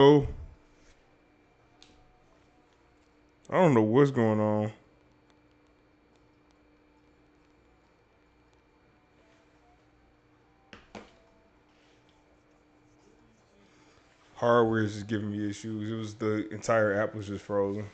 Oh, I don't know what's going on. Hardware is just giving me issues. It was the entire app was just frozen.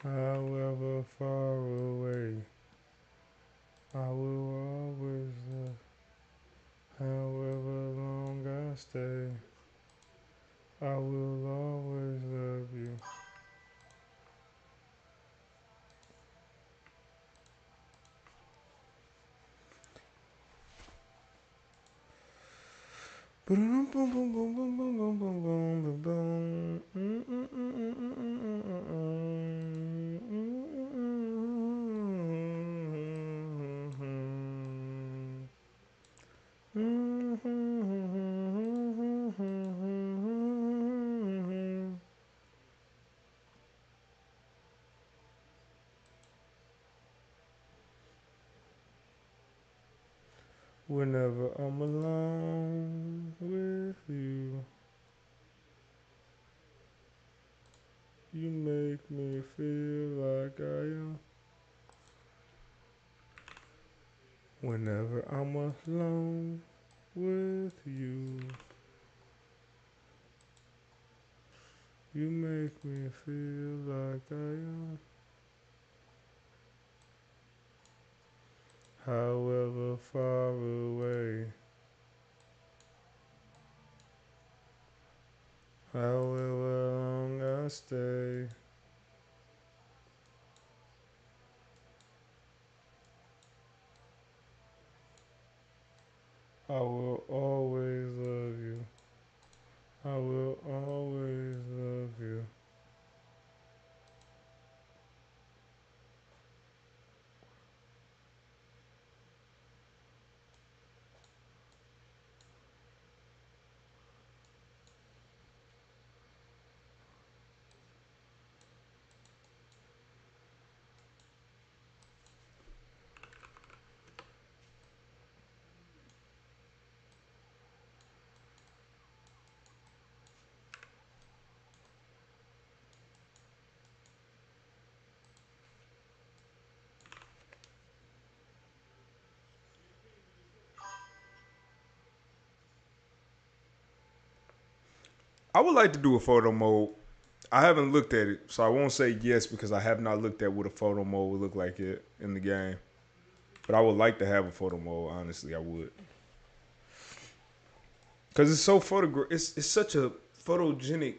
However far away, I will always love. However long I stay, I will always love you. Whenever I'm alone with you, you make me feel like I am. Whenever I'm alone with you, you make me feel like I am. However far away, however long I stay, I will always love you. I will always love you. I would like to do a photo mode. I haven't looked at it, so I won't say yes because I have not looked at what a photo mode would look like it in the game. But I would like to have a photo mode. Honestly, I would because it's so It's such a photogenic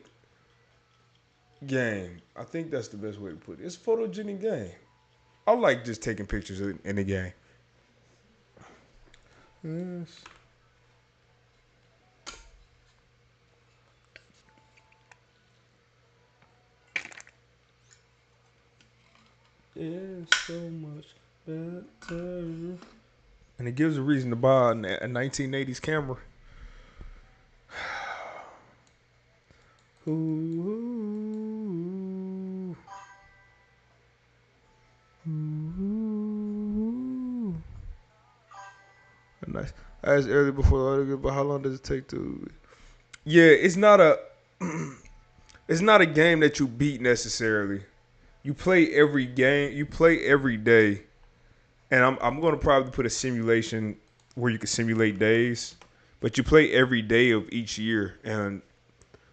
game. I think that's the best way to put it. It's a photogenic game. I like just taking pictures in the game. Yes, it's so much better. And it gives a reason to buy a 1980s camera. Ooh, ooh. Nice. I asked earlier before, but how long does it take to? Yeah, it's not a game that you beat necessarily. You play every game. You play every day, and I'm gonna probably put a simulation where you can simulate days, but you play every day of each year, and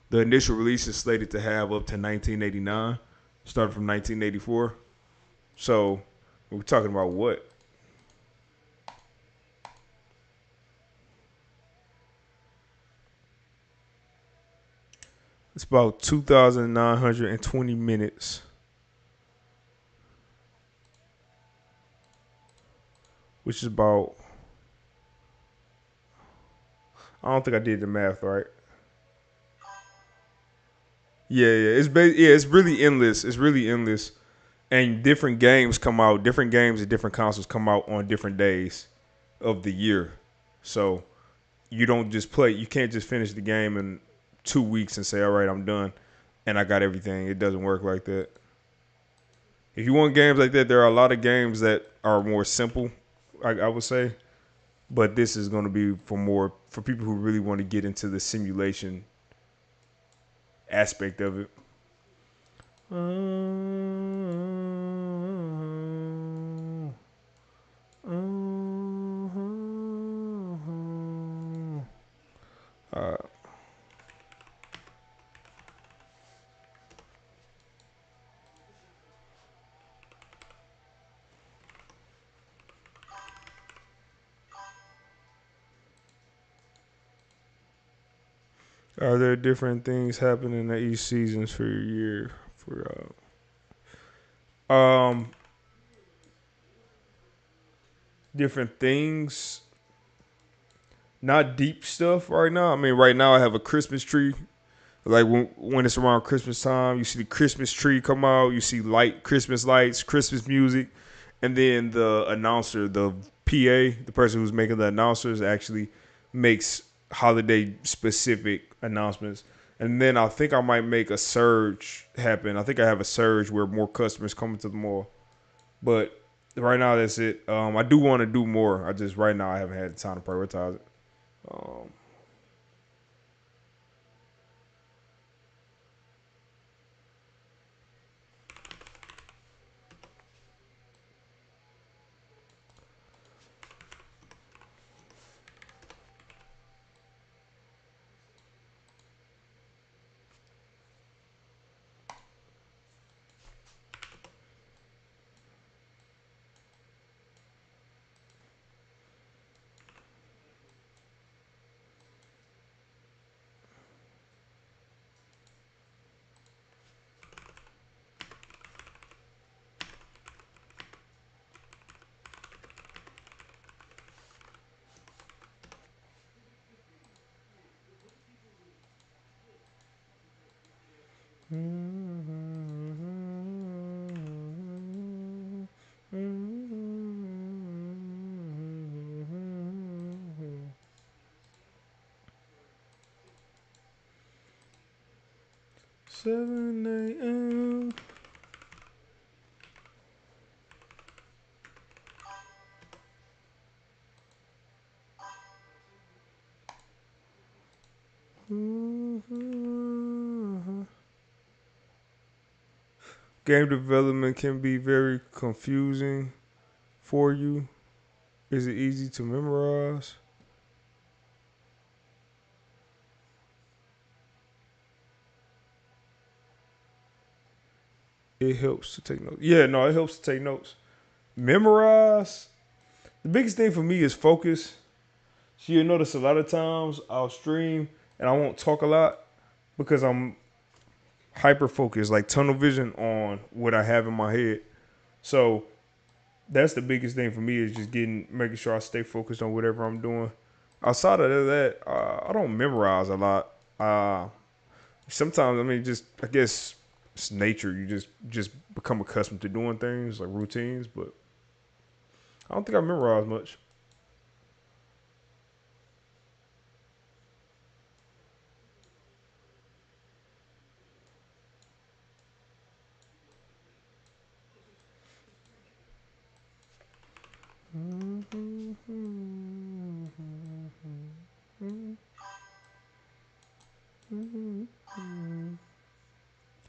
the initial release is slated to have up to 1989, starting from 1984. So we're talking about what? It's about 2,920 minutes, which is about. I don't think I did the math right. Yeah. Yeah, it's really endless. It's really endless, and different games come out. Different games and different consoles come out on different days of the year. So you don't just play. You can't just finish the game in 2 weeks and say, "All right, I'm done," and I got everything. It doesn't work like that. If you want games like that, there are a lot of games that are more simple. I would say, but this is going to be for people who really want to get into the simulation aspect of it. Uh, are there different things happening at each seasons for your year? For different things, not deep stuff right now. I mean, right now I have a Christmas tree. Like when it's around Christmas time, you see the Christmas tree come out. You see Christmas lights, Christmas music, and then the announcer, the PA, the person who's making the announcers, actually makes holiday specific announcements. And then I think I might make a surge happen. I think I have a surge where more customers come into the mall. But right now that's it. I do want to do more. I just right now I haven't had the time to prioritize it. Um, Seven a.m. Game development can be very confusing for you. Is it easy to memorize? It helps to take notes. Yeah, no, it helps to take notes. Memorize. The biggest thing for me is focus. So you'll notice a lot of times I'll stream and I won't talk a lot because I'm hyper focused, like tunnel vision on what I have in my head. So that's the biggest thing for me is just making sure I stay focused on whatever I'm doing. Outside of that, I don't memorize a lot. Sometimes, I mean, just I guess it's nature. You just become accustomed to doing things like routines, but I don't think I memorize much.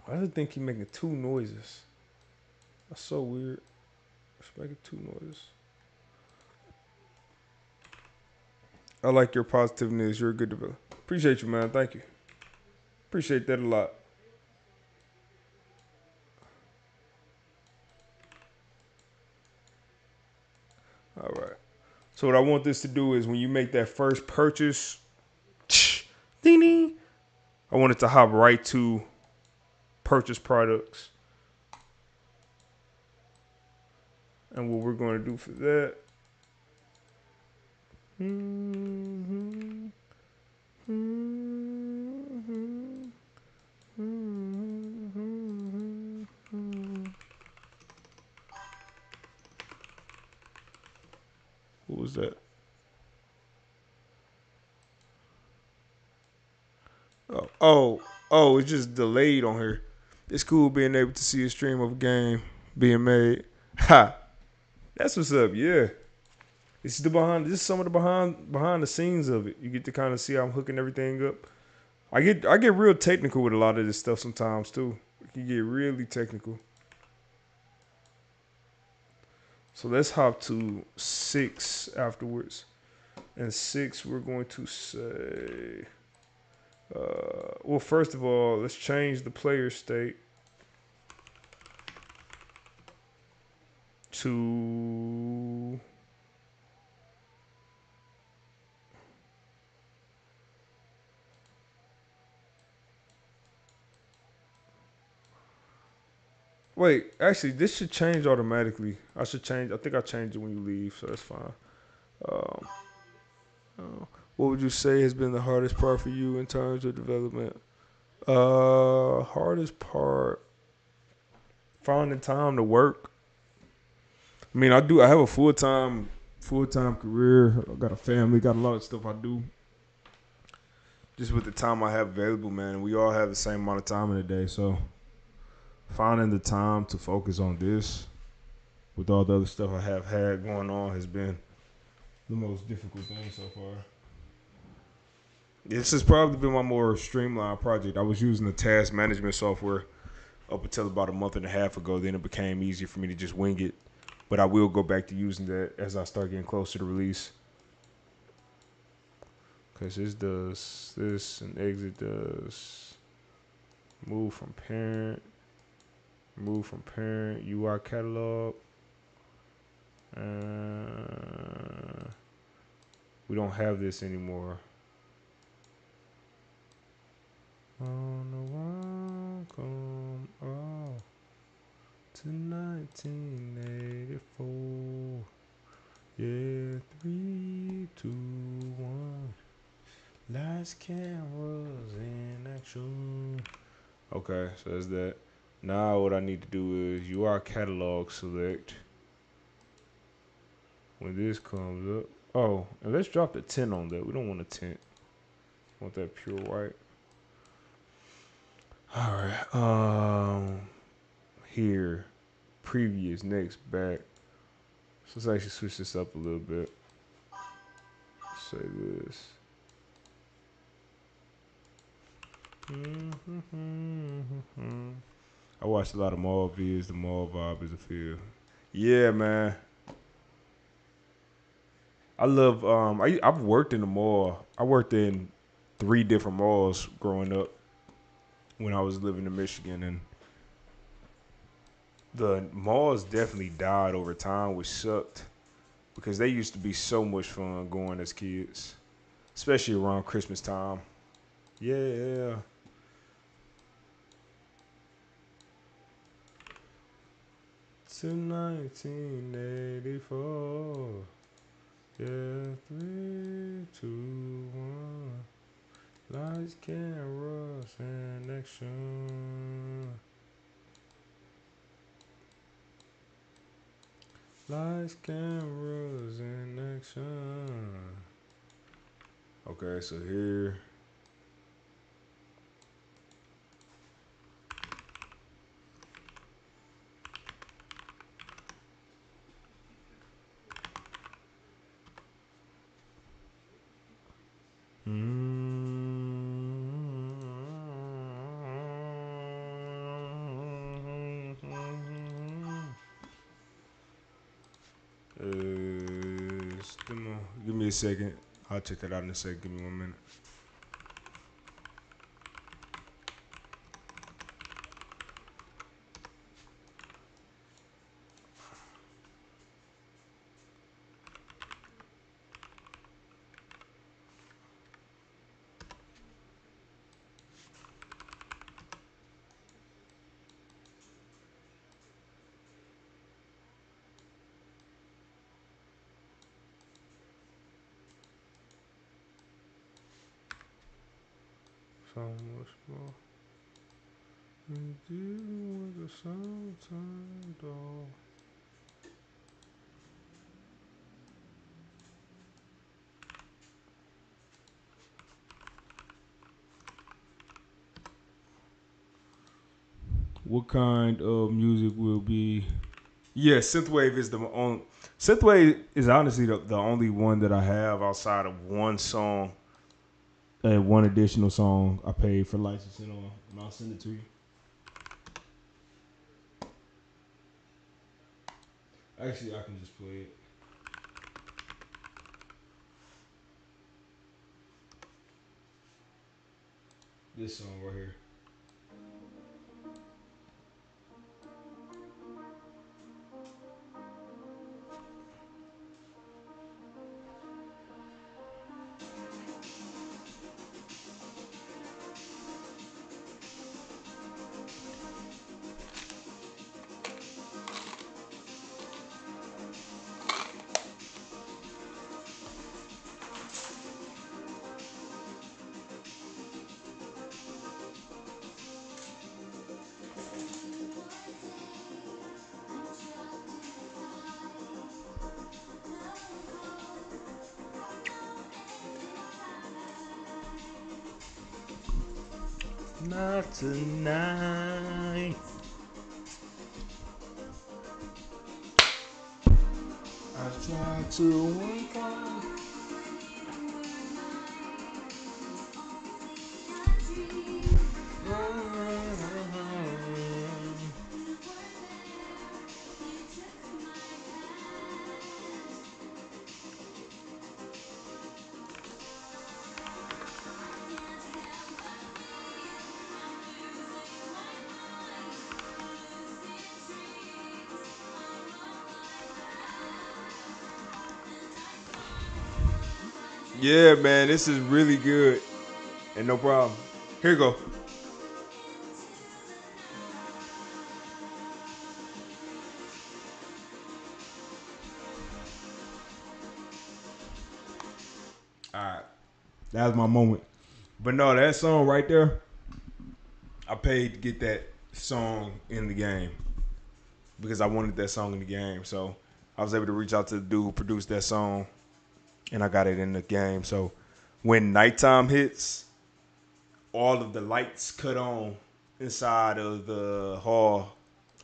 Why does it think he's making two noises? That's so weird. It's making two noises. I like your positiveness. You're a good developer. Appreciate you, man. Thank you. Appreciate that a lot. All right. So what I want this to do is when you make that first purchase, ding ding, I wanted to hop right to purchase products. And what we're going to do for that. What was that? Oh, it's just delayed on here. It's cool being able to see a stream of a game being made. Ha! That's what's up. Yeah, this is the behind. This is some of the behind the scenes of it. You get to kind of see how I'm hooking everything up. I get real technical with a lot of this stuff sometimes too. It can get really technical. So let's hop to 6 afterwards. And 6, we're going to say. Well, first of all, let's change the player state to. Wait, actually, this should change automatically. I should change. I think I changed it when you leave, so that's fine. Um, what would you say has been the hardest part for you in terms of development? Hardest part, finding time to work. I mean, I do. I have a full time career. I got a family. Got a lot of stuff I do. Just with the time I have available, man. We all have the same amount of time in a day, so finding the time to focus on this with all the other stuff I have had going on has been the most difficult thing so far. This has probably been my more streamlined project. I was using the task management software up until about a month and a half ago. Then it became easier for me to just wing it. But I will go back to using that as I start getting closer to release. Because this does this and exit does move from parent, UI catalog. We don't have this anymore. On the welcome to 1984. Yeah, 3, 2, 1. Lights, cameras, in action. Okay, so that's that. Now what I need to do is UI catalog select. When this comes up. Oh, and let's drop the tint on that. We don't want a tint. Want that pure white. Alright. Here. Previous, next, back. So let's actually switch this up a little bit. Say this. I watched a lot of mall vids. The mall vibe is a feel. Yeah, man. I love. I've worked in the mall. I worked in 3 different malls growing up when I was living in Michigan, and the malls definitely died over time, which sucked because they used to be so much fun going as kids, especially around Christmas time. Yeah. To 1984. Yeah, 3, 2, 1. Lights, cameras, and action. Lights, cameras, and action. Okay, so here. Give me a second. I'll check that out in a second. Give me 1 minute. So much more. And dealing with the summertime dog. What kind of music will be? Yeah, synthwave is the only. Synthwave is honestly the only one that I have outside of one song and one additional song I paid for licensing on, and I'll send it to you. Actually, I can just play it. This song right here. Not tonight. I tried to wake up. Yeah, man, this is really good. And no problem. Here you go. All right. That was my moment. But no, that song right there, I paid to get that song in the game because I wanted that song in the game. So I was able to reach out to the dude who produced that song, and I got it in the game. So when nighttime hits, all of the lights cut on inside of the hall.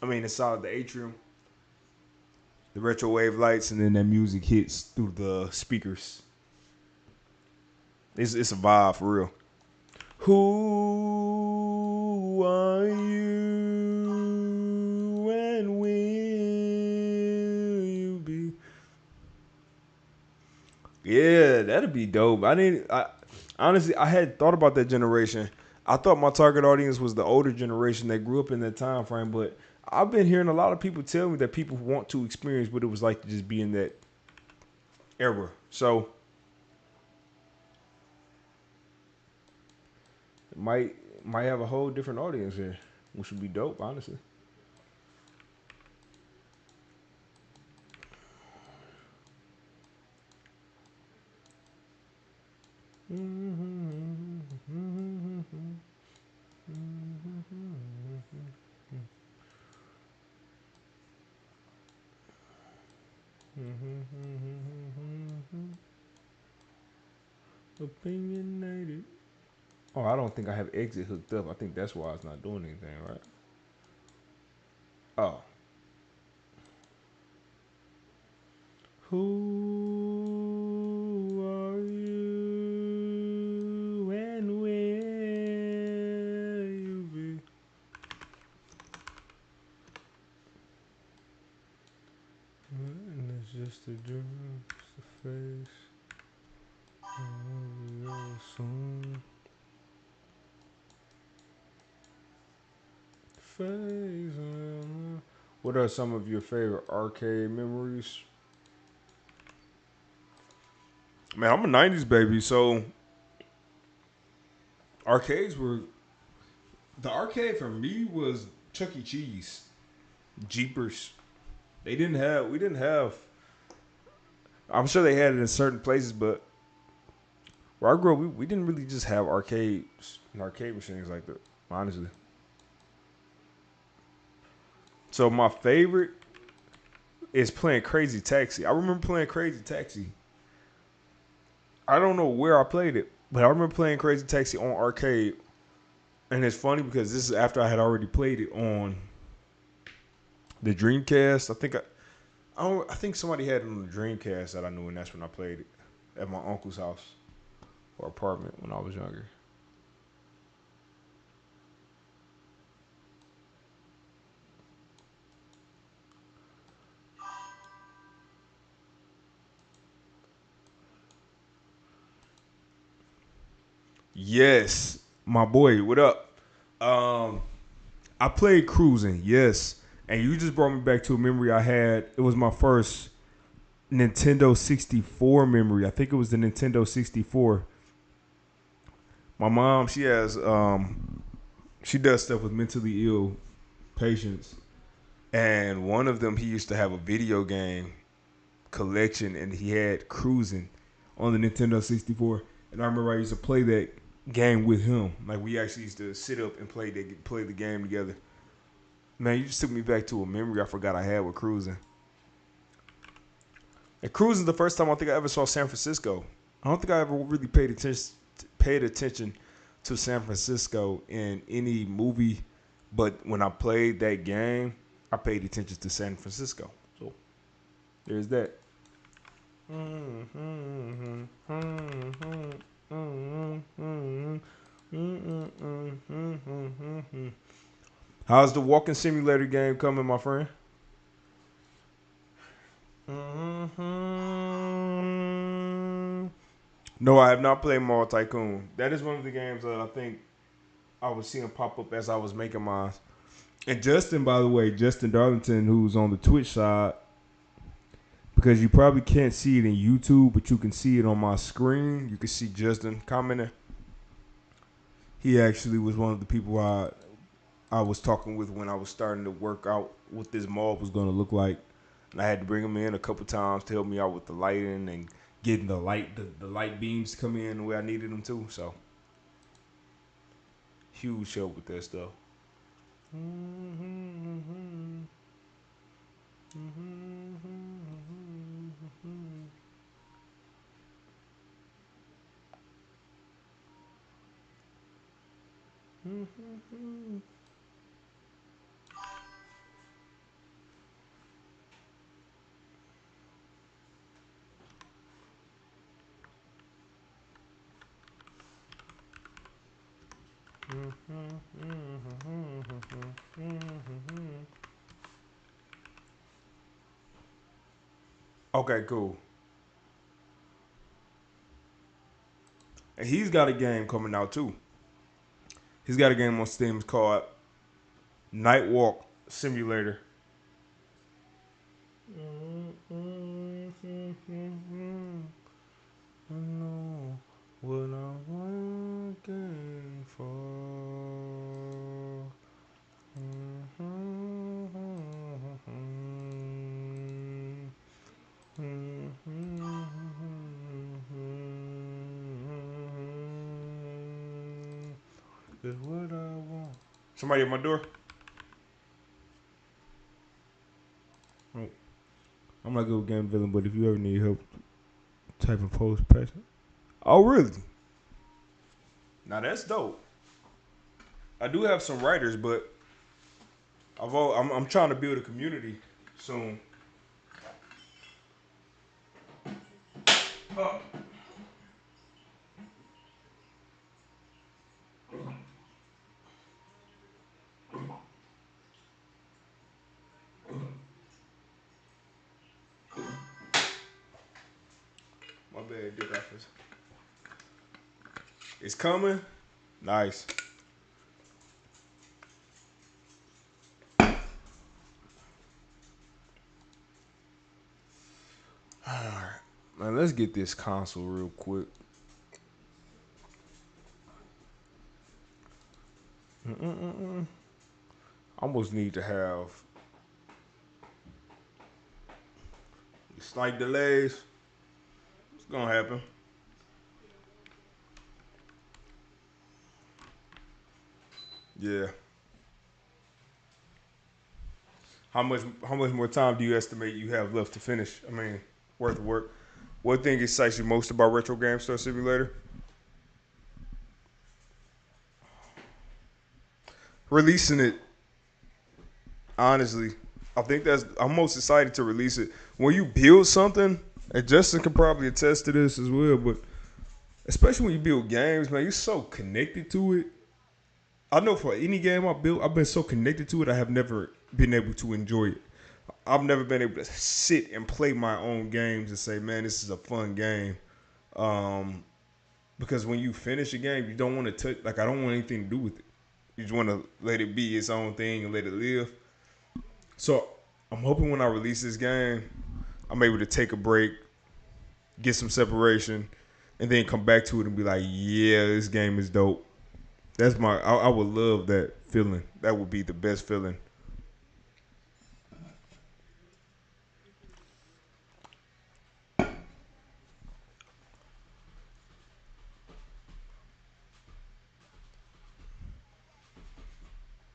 I mean, inside of the atrium, the retro wave lights, and then that music hits through the speakers. It's a vibe for real. Who are you and will you be? Yeah, that'd be dope. I honestly I had thought about that generation. I thought my target audience was the older generation that grew up in that time frame, but I've been hearing a lot of people tell me that people want to experience what it was like to just be in that era. So it might have a whole different audience here, which would be dope, honestly. Opinionated. Oh, I don't think I have exit hooked up. I think that's why it's not doing anything, right? Oh. Who are you and will you be? And it's just a dream, just a face. Soon. Face. What are some of your favorite arcade memories? Man, I'm a '90s baby, so arcades were the arcade for me was Chuck E. Cheese, Jeepers. We didn't have. I'm sure they had it in certain places, but Where I grew up, we didn't really just have arcades and arcade machines like that, honestly. So my favorite is playing Crazy Taxi. I remember playing Crazy Taxi. I don't know where I played it, but I remember playing Crazy Taxi on arcade. And it's funny because this is after I had already played it on the Dreamcast. I think somebody had it on the Dreamcast that I knew, and that's when I played it at my uncle's house or apartment when I was younger. Yes, my boy, what up? Um, I played Cruising, yes, and you just brought me back to a memory I had. It was my first Nintendo 64 memory. I think it was the Nintendo 64. My mom, she does stuff with mentally ill patients, and one of them he used to have a video game collection, and he had Cruising on the Nintendo 64. And I remember I used to play that game with him. Like we actually used to sit up and play the game together. Man, you just took me back to a memory I forgot I had with Cruising. And Cruising the first time I think I ever saw San Francisco. I don't think I ever really paid attention to San Francisco in any movie, but when I played that game, I paid attention to San Francisco. So there's that. How's the walking simulator game coming, my friend? No, I have not played Mall Tycoon. That is one of the games that I think I was seeing pop up as I was making mine. And Justin, by the way, Justin Darlington, who's on the Twitch side, because you probably can't see it in YouTube, but you can see it on my screen. You can see Justin commenting. He actually was one of the people I was talking with when I was starting to work out what this mall was going to look like. And I had to bring him in a couple times to help me out with the lighting and getting the light beams to come in the way I needed them to. So huge help with that stuff. Okay, cool. And he's got a game coming out too. He's got a game on Steam called Night Walk Simulator. I know what I'm working for. Is what I want. Somebody at my door? Oh, I'm not good with game villain, but if you ever need help, type in post patient. Oh, really? Now that's dope. I do have some writers, but I'm trying to build a community soon. Oh, my bad, Dick Office. It's coming. Nice. All right, man. Let's get this console real quick. I almost need to have slight delays. It's gonna happen. Yeah. How much more time do you estimate you have left to finish? I mean, worth of work. What thing excites you most about Retro Game Store Simulator? Releasing it, honestly. I think I'm most excited to release it. When you build something, and Justin can probably attest to this as well, but especially when you build games, man, you're so connected to it. I know for any game I built, I've been so connected to it, I have never been able to enjoy it. I've never been able to sit and play my own games and say, man, this is a fun game. Um, because when you finish a game, you don't want to touch, like, I don't want anything to do with it. You just want to let it be its own thing and let it live. So I'm hoping when I release this game, I'm able to take a break, get some separation, and then come back to it and be like, yeah, this game is dope. I would love that feeling. That would be the best feeling.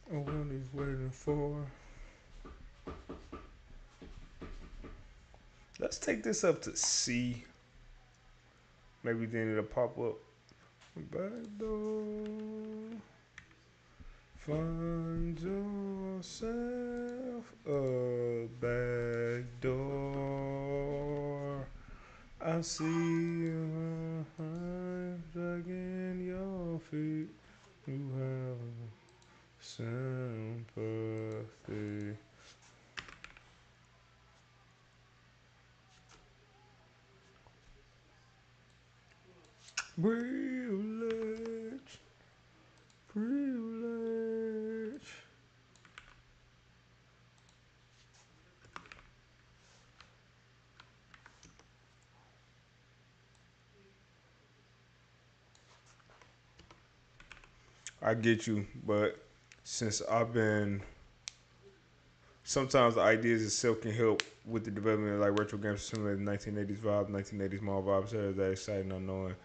Oh, what he's waiting for. Let's take this up to C. Maybe then it'll pop up. Back door. Find yourself a back door. I see you dragging your feet. You have sympathy. Privilege. Privilege. I get you, but since I've been, sometimes the ideas itself can help with the development of like retro games similar to 1980s vibe, 1980s mall vibes. So that exciting, not knowing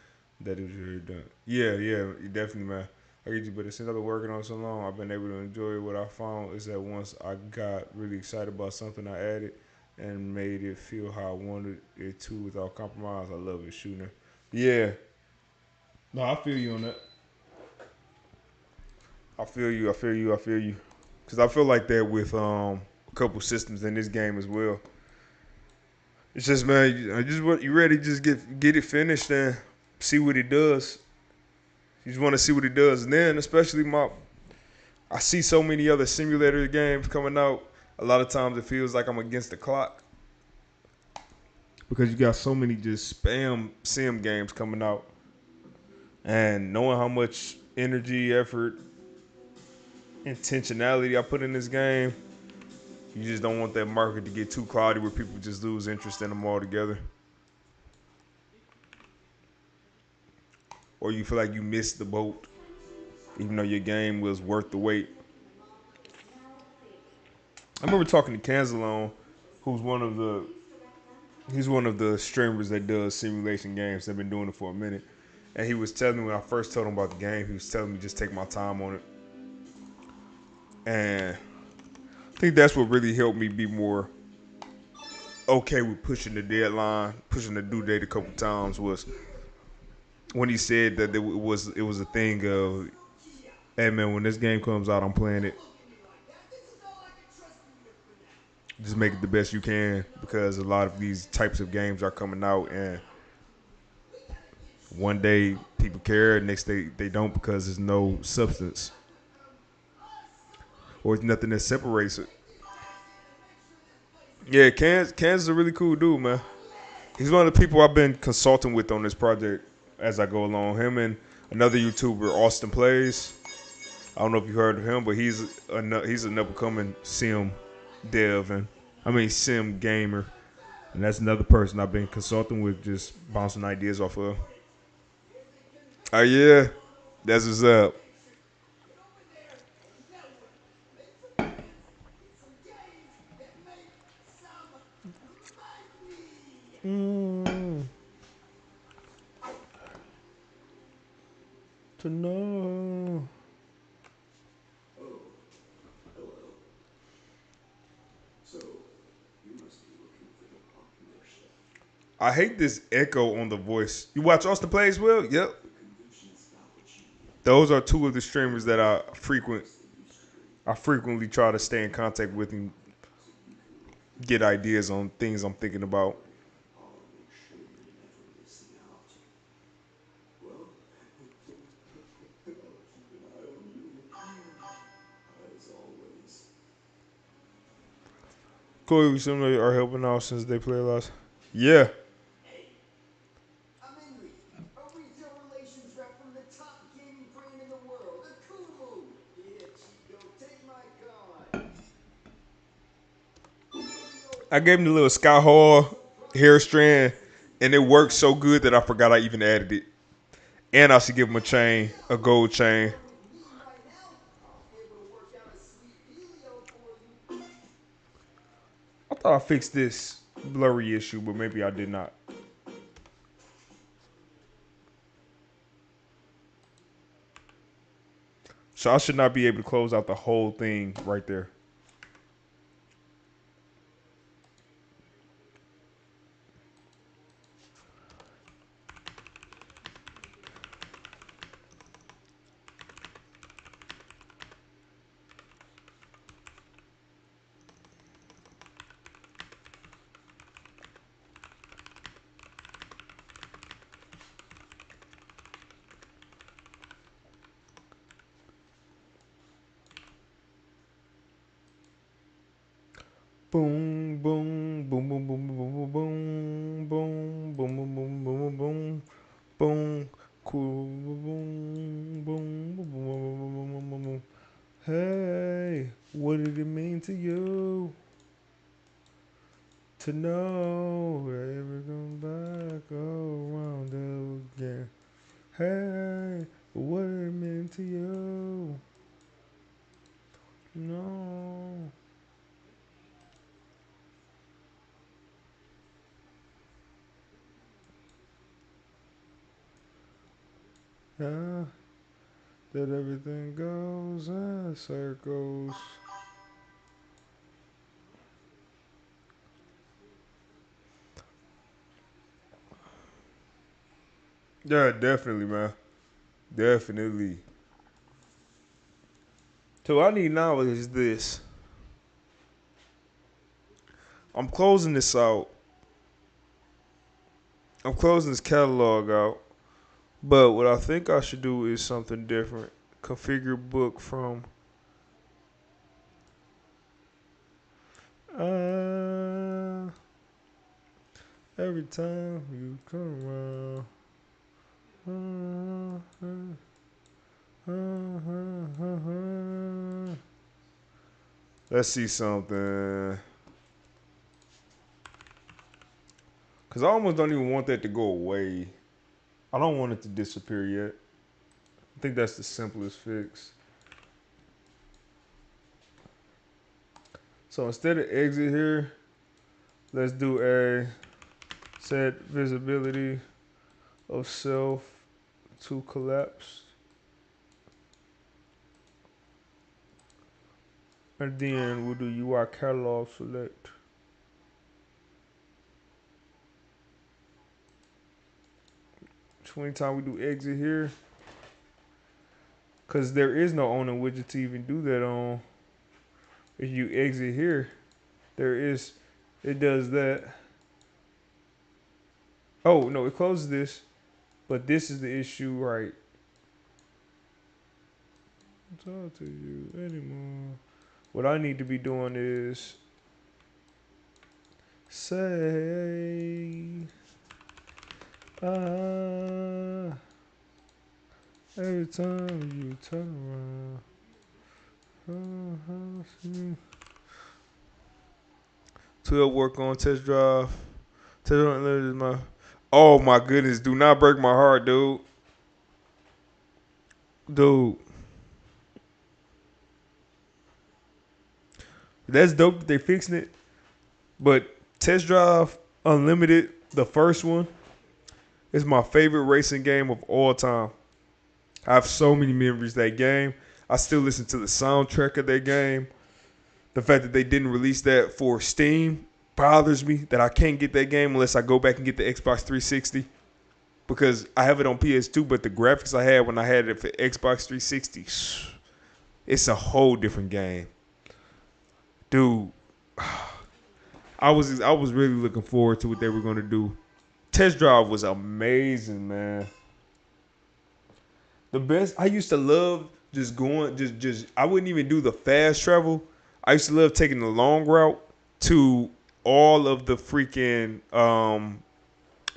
that it was really done. Yeah, yeah, definitely, man. I get you, but since I've been working on it so long, I've been able to enjoy it. What I found is that once I got really excited about something, I added and made it feel how I wanted it to without compromise. I love it, shooting. Yeah, no, I feel you on that. I feel you. I feel you. I feel you. Because I feel like that with a couple systems in this game as well. It's just man, just what you ready? Just get it finished and see what it does. You just want to see what it does, and then especially I see so many other simulator games coming out. A lot of times it feels like I'm against the clock because you got so many just spam sim games coming out, and knowing how much energy, effort, intentionality I put in this game, you just don't want that market to get too cloudy where people just lose interest in them altogether. Or you feel like you missed the boat, even though your game was worth the wait. I remember talking to Canzalone, who's he's one of the streamers that does simulation games. They've been doing it for a minute, and he was telling me when I first told him about the game, he was telling me just take my time on it, and I think that's what really helped me be more okay with pushing the deadline, pushing the due date a couple times was when he said that it was a thing of, hey man, when this game comes out, I'm playing it. Just make it the best you can because a lot of these types of games are coming out, and one day people care, next day they don't because there's no substance or it's nothing that separates it. Yeah, Can's a really cool dude, man. He's one of the people I've been consulting with on this project as I go along. Him and another YouTuber, Austin Plays. I don't know if you heard of him, but he's an up and coming sim dev and sim gamer, and that's another person I've been consulting with, just bouncing ideas off of. Oh yeah, that's what's up. Mm, to know. I hate this echo on the voice. You watch Austin Plays Well? Yep. Those are two of the streamers that I frequently try to stay in contact with and get ideas on things I'm thinking about. Chloe, some are helping out since they play last. Yeah. I gave him the little Sky Hall hair strand, and it worked so good that I forgot I even added it. And I should give him a chain, a gold chain. I thought I fixed this blurry issue, but maybe I did not. So I should not be able to close out the whole thing right there. Boom, boom, boom, boom, boom, boom, boom, boom, boom, boom, boom, boom, boom, boom, boom, cool, boom, boom, boom, boom, boom, boom, boom, boom. Hey, what did it mean to you to know I ever come back around again? Hey, what did it mean to you? No. Yeah, that everything goes in circles. Yeah, definitely, man. Definitely. So what I need now is this. I'm closing this out. I'm closing this catalog out. But what I think I should do is something different. Configure book from uh every time you come around. Let's see something. Cause I almost don't even want that to go away. I don't want it to disappear yet. I think that's the simplest fix. So instead of exit here, let's do a set visibility of self to collapse. And then we'll do UI catalog select. So anytime we do exit here, because there is no owner widget to even do that on. If you exit here, it does that. Oh, no, it closes this, but this is the issue, right? Talk to you anymore. What I need to be doing is say, ah, every time you turn around. 12 work on test drive. Test drive is my. Oh my goodness! Do not break my heart, dude. Dude, that's dope that they fixing it. But test drive unlimited, the first one, is my favorite racing game of all time. I have so many memories of that game. I still listen to the soundtrack of that game. The fact that they didn't release that for Steam, bothers me that I can't get that game unless I go back and get the Xbox 360 because I have it on PS2, but the graphics I had when I had it for Xbox 360, it's a whole different game. Dude, I was really looking forward to what they were going to do. Test Drive was amazing, man. The best. I used to love just going, just. I wouldn't even do the fast travel. I used to love taking the long route to all of the freaking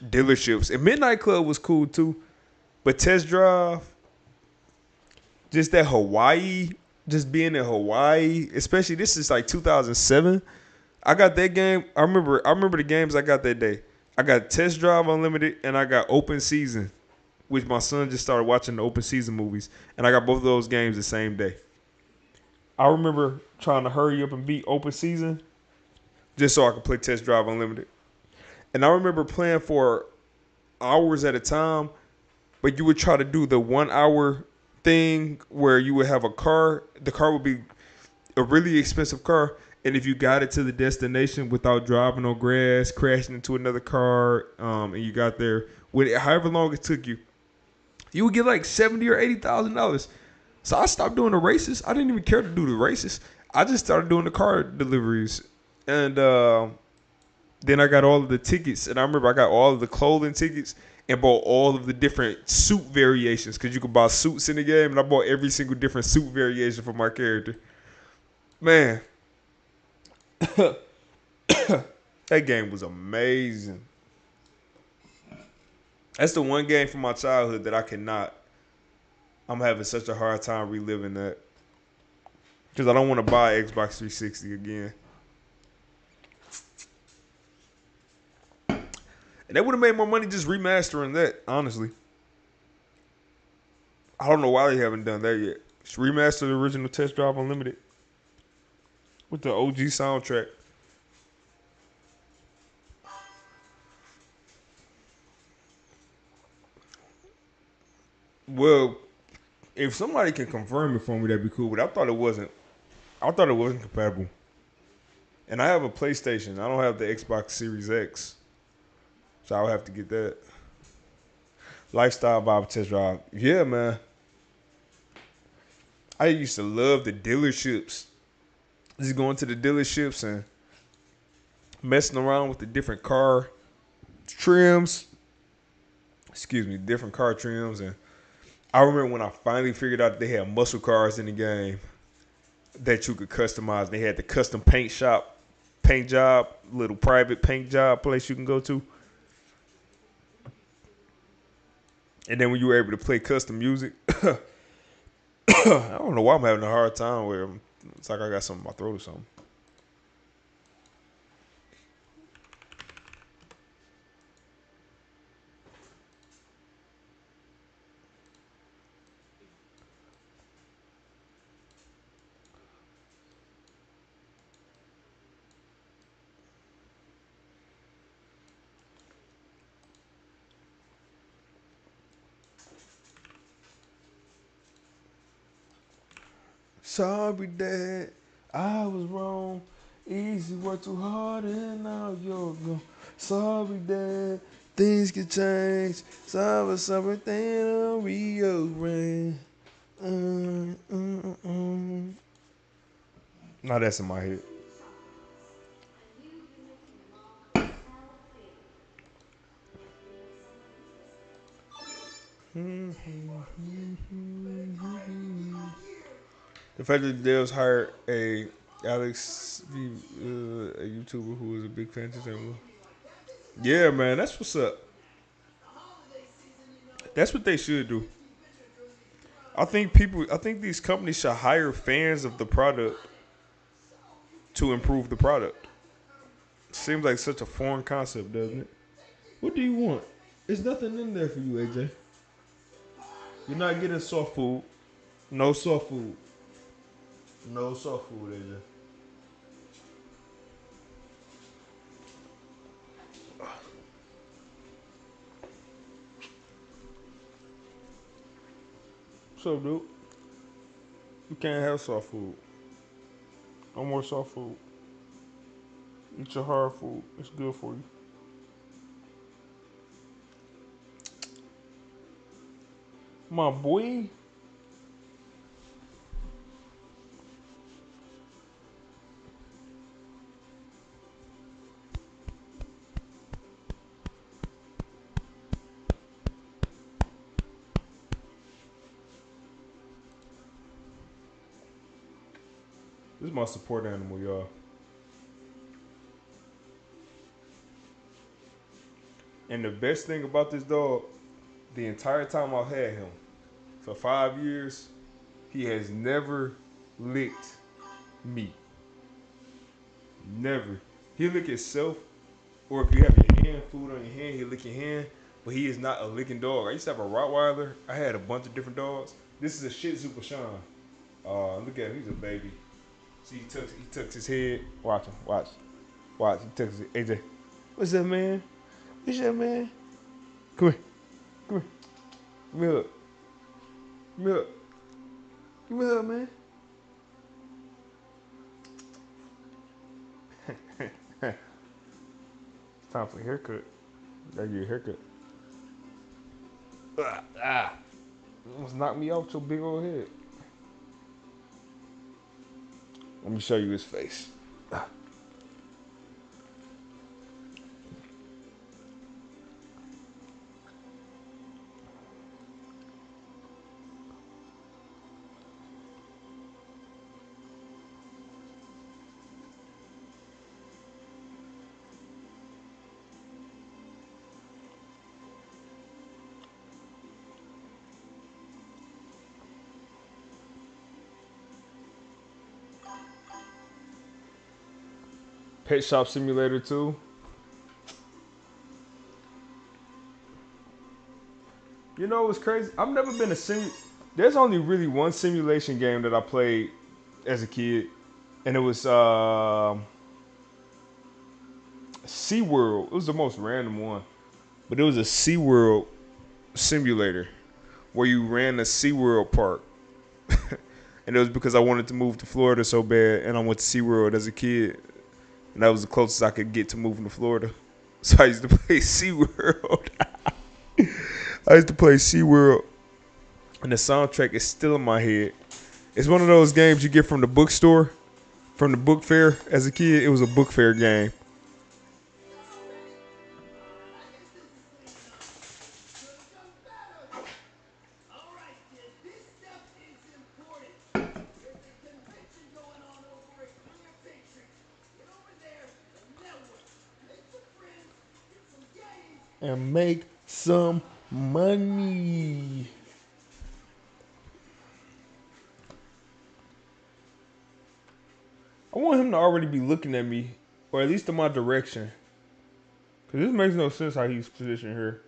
dealerships. And Midnight Club was cool too, but Test Drive, just that Hawaii, just being in Hawaii, especially this is like 2007. I got that game. I remember the games I got that day. I got Test Drive Unlimited and I got Open Season, which my son just started watching the Open Season movies, and I got both of those games the same day. I remember trying to hurry up and beat Open Season just so I could play Test Drive Unlimited. And I remember playing for hours at a time, but you would try to do the 1 hour thing where you would have a car. The car would be a really expensive car, and if you got it to the destination without driving on grass, crashing into another car, and you got there with however long it took you, you would get like $70,000 or $80,000. So I stopped doing the races. I didn't even care to do the races. I just started doing the car deliveries, and then I got all of the tickets, and I remember I got all of the clothing tickets and bought all of the different suit variations because you could buy suits in the game, and I bought every single different suit variation for my character. Man, that game was amazing. That's the one game from my childhood that I cannot. I'm having such a hard time reliving that because I don't want to buy Xbox 360 again. And they would have made more money just remastering that, honestly. I don't know why they haven't done that yet. Just remaster the original Test Drive Unlimited with the OG soundtrack. Well, if somebody can confirm it for me, that'd be cool. But I thought it wasn't. I thought it wasn't compatible. And I have a PlayStation. I don't have the Xbox Series X, so I'll have to get that. Lifestyle Bob Test Drive. Yeah, man. I used to love the dealerships. Just going to the dealerships and messing around with the different car trims. Excuse me, different car trims. And I remember when I finally figured out that they had muscle cars in the game that you could customize. They had the custom paint shop, paint job, little private paint job place you can go to. And then when you were able to play custom music, I don't know why I'm having a hard time where it's like I got something in my throat or something. Sorry, Dad, I was wrong. Easy work too hard and now you're gone. Sorry, Dad, things can change. Sorry, something will rearrange. Now that's in my head. The fact that Devs hired a Alex, a YouTuber who is a big fan of him. Yeah, man, that's what's up. That's what they should do. I think these companies should hire fans of the product to improve the product. Seems like such a foreign concept, doesn't it? What do you want? There's nothing in there for you, AJ. You're not getting soft food. No soft food. No soft food, AJ. What's up, dude? You can't have soft food. No more soft food. Eat your hard food. It's good for you. My boy. This is my support animal, y'all. And the best thing about this dog, the entire time I've had him, for 5 years, he has never licked me. Never. He'll lick himself, or if you have your hand, food on your hand, he'll lick your hand. But he is not a licking dog. I used to have a Rottweiler. I had a bunch of different dogs. This is a Shih Tzu Bashan. Look at him. He's a baby. See, he tucks his head. Watch him. Watch. He tucks his AJ. What's up, man? What's up, man? Come here. Come here. Give me a hug. Give me a hug. Give me a hug, man. It's time for a haircut. Gotta get a haircut. Almost knocked me off your big old head. Let me show you his face. Pet Shop Simulator 2. You know what's crazy? I've never been a There's only really one simulation game that I played as a kid, and it was SeaWorld. It was the most random one, but it was a SeaWorld simulator where you ran a SeaWorld park. And it was because I wanted to move to Florida so bad, and I went to SeaWorld as a kid, and that was the closest I could get to moving to Florida. So I used to play SeaWorld. I used to play SeaWorld, and the soundtrack is still in my head. It's one of those games you get from the bookstore, from the book fair. As a kid, it was a book fair game. And make some money. I want him to already be looking at me, or at least in my direction. Because this makes no sense how he's positioned here.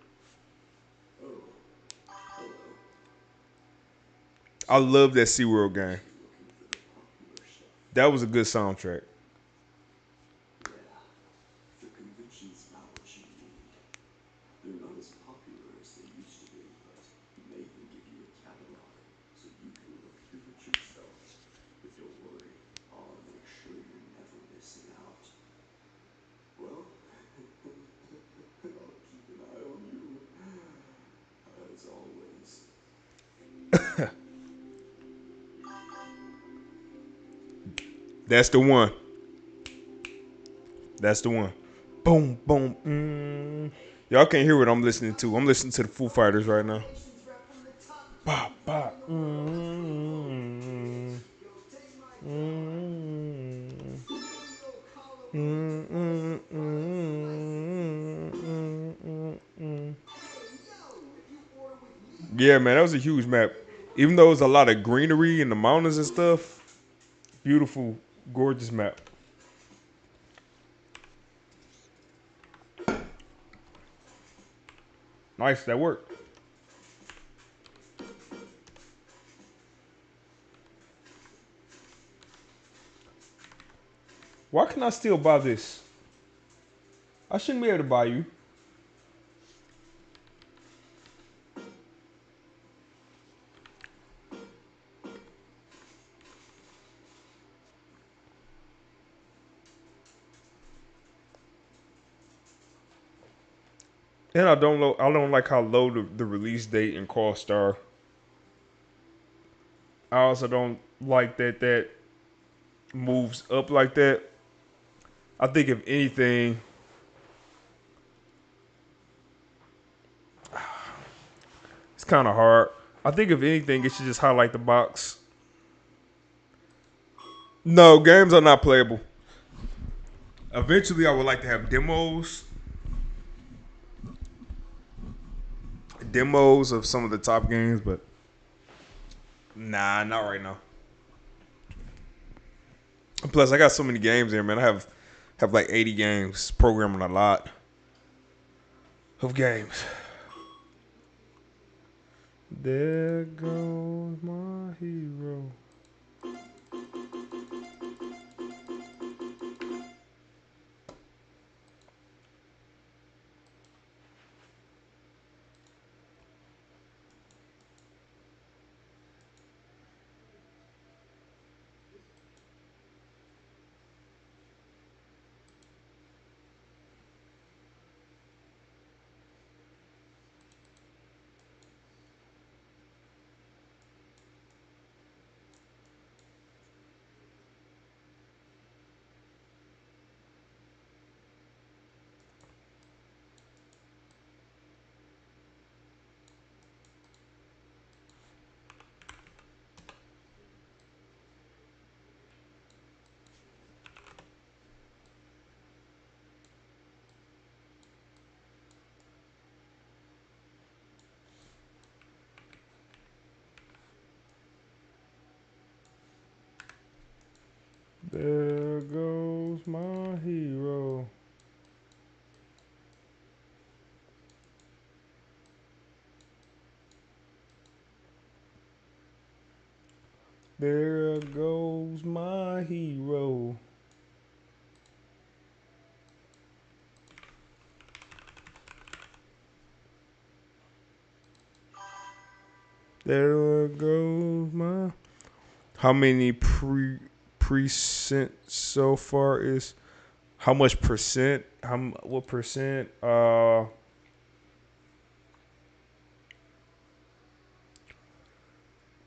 I love that SeaWorld game. That was a good soundtrack. That's the one. That's the one. Boom, boom. Y'all can't hear what I'm listening to. I'm listening to the Foo Fighters right now. Bop, bop. Yeah, man, that was a huge map. Even though it was a lot of greenery in the mountains and stuff, beautiful, gorgeous map. Nice, that worked. Why can I still buy this? I shouldn't be able to buy you. And I don't like how low the release date and cost are. I also don't like that moves up like that. I think if anything, it's kind of hard. I think if anything, it should just highlight the box. No, games are not playable. Eventually, I would like to have demos of some of the top games, but nah, not right now. Plus, I got so many games here, man. I have like 80 games, programming a lot of games. There goes my hero. There goes my hero. There goes my hero. There goes my. How many percent so far is? How much percent? What percent? I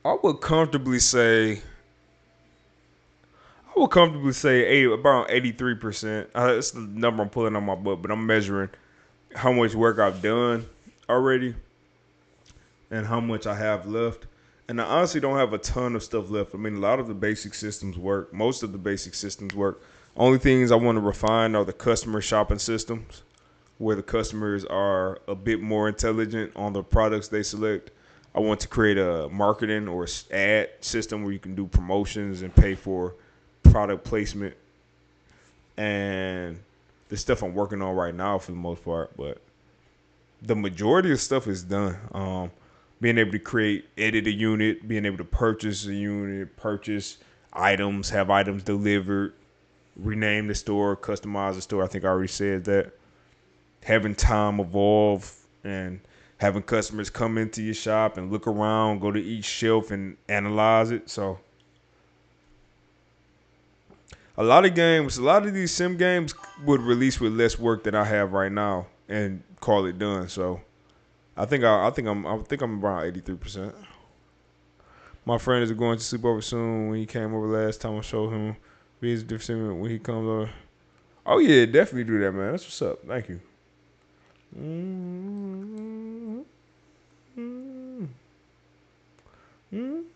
would comfortably say. I would comfortably say about 83%. That's the number I'm pulling on my book, but I'm measuring how much work I've done already and how much I have left. And I honestly don't have a ton of stuff left. I mean, a lot of the basic systems work. Most of the basic systems work. Only things I want to refine are the customer shopping systems, where the customers are a bit more intelligent on the products they select. I want to create a marketing or ad system where you can do promotions and pay for product placement and the stuff I'm working on right now for the most part. But the majority of stuff is done. Being able to edit a unit, being able to purchase a unit, purchase items, have items delivered, rename the store, customize the store. I think I already said that. Having time evolve and having customers come into your shop and look around, go to each shelf and analyze it. So a lot of these sim games would release with less work than I have right now and call it done. So I think I'm around 83%. My friend is going to sleep over soon. When he came over last time, I showed him reads different when he comes over. Oh yeah, definitely do that, man. That's what's up. Thank you. Mm-hmm. Mm-hmm.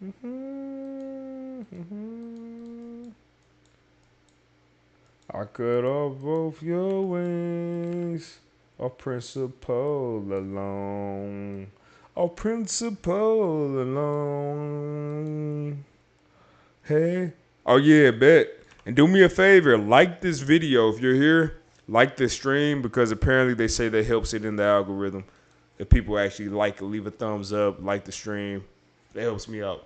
Mm-hmm. I cut off both your wings, a principle alone, a principle alone. Hey. Oh yeah, bet. And do me a favor, like this video if you're here. Like this stream because apparently they say that helps it in the algorithm. If people actually like it, leave a thumbs up, like the stream. That helps me out.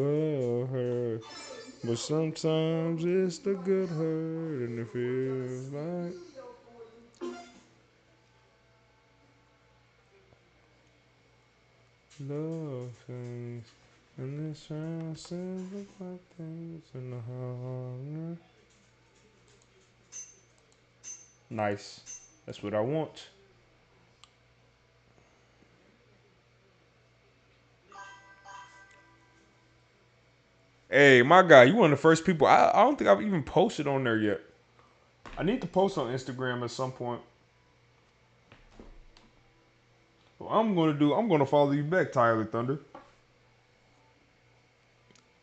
But sometimes it's the good hurt and it feels like love things. And it's trying to simplify things in the heart. Nice. That's what I want. Hey, my guy, you one of the first people. I don't think I've even posted on there yet. I need to post on Instagram at some point. What I'm gonna follow you back, Tyler Thunder.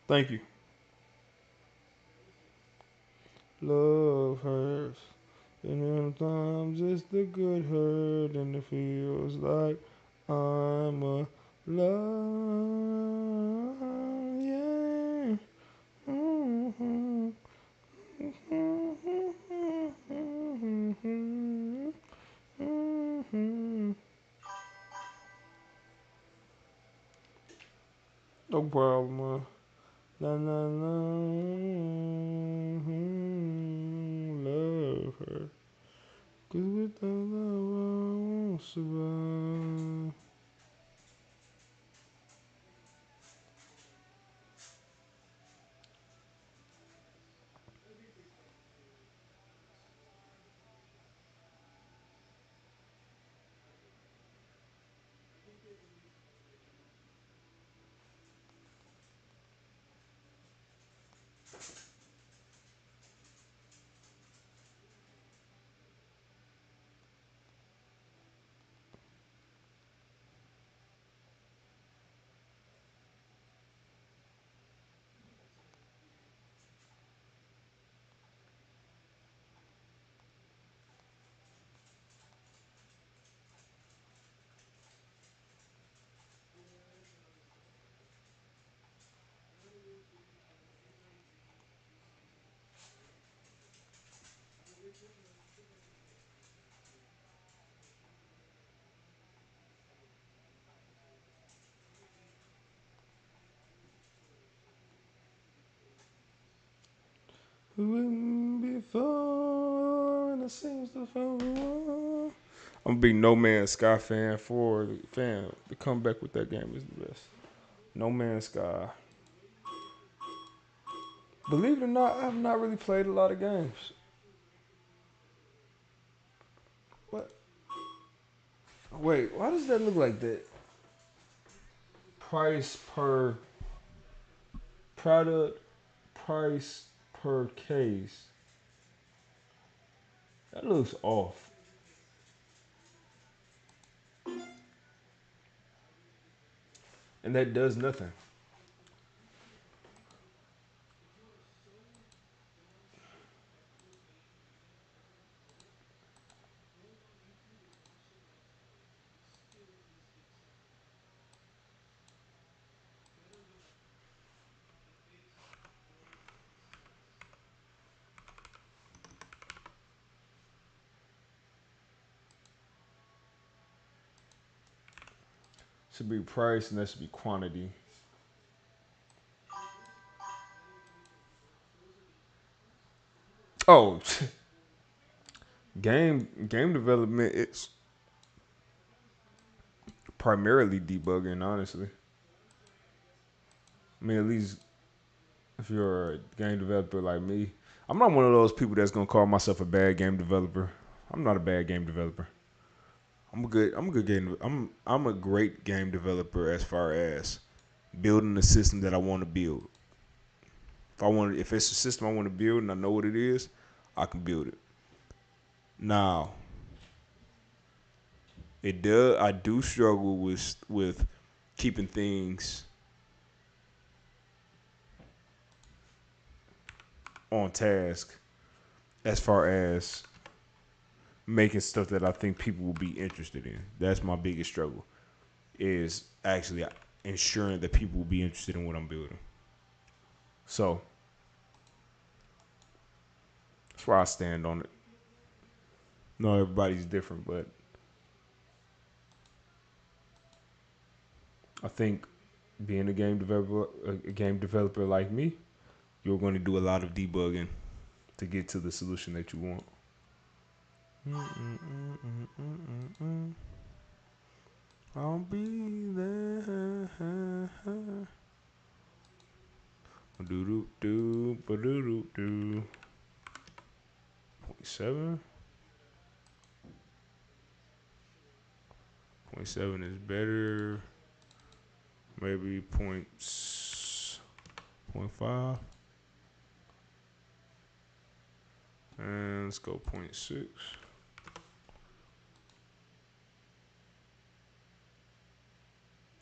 Thank you. Love hurts. And sometimes it's the good hurt and it feels like I'm a love. Yeah. Mm-hmm. No problem. La la la. Love her. 'Cause without love I won't survive. Before and it seems to fall. I'm a big No Man's Sky fan. The comeback with that game is the best. No Man's Sky. Believe it or not, I've not really played a lot of games. What? Wait, why does that look like that? Price per product, price per case. That looks off. And that does nothing. Should be price and that should be quantity. Oh, game development. It's primarily debugging, honestly. I mean, at least if you're a game developer like me, I'm not one of those people that's gonna call myself a bad game developer. I'm not a bad game developer. I'm a good game. I'm a great game developer as far as building the system that I want to build. If it's a system I want to build and I know what it is, I can build it. Now, it does. I do struggle with keeping things on task as far as making stuff that I think people will be interested in. That's my biggest struggle. Is actually ensuring that people will be interested in what I'm building. So that's where I stand on it. No, everybody's different, but I think being a game developer like me, you're going to do a lot of debugging to get to the solution that you want. I'll be there. Do do do do do do. 0.7. 0.7 is better. Maybe 0.5. And let's go 0.6.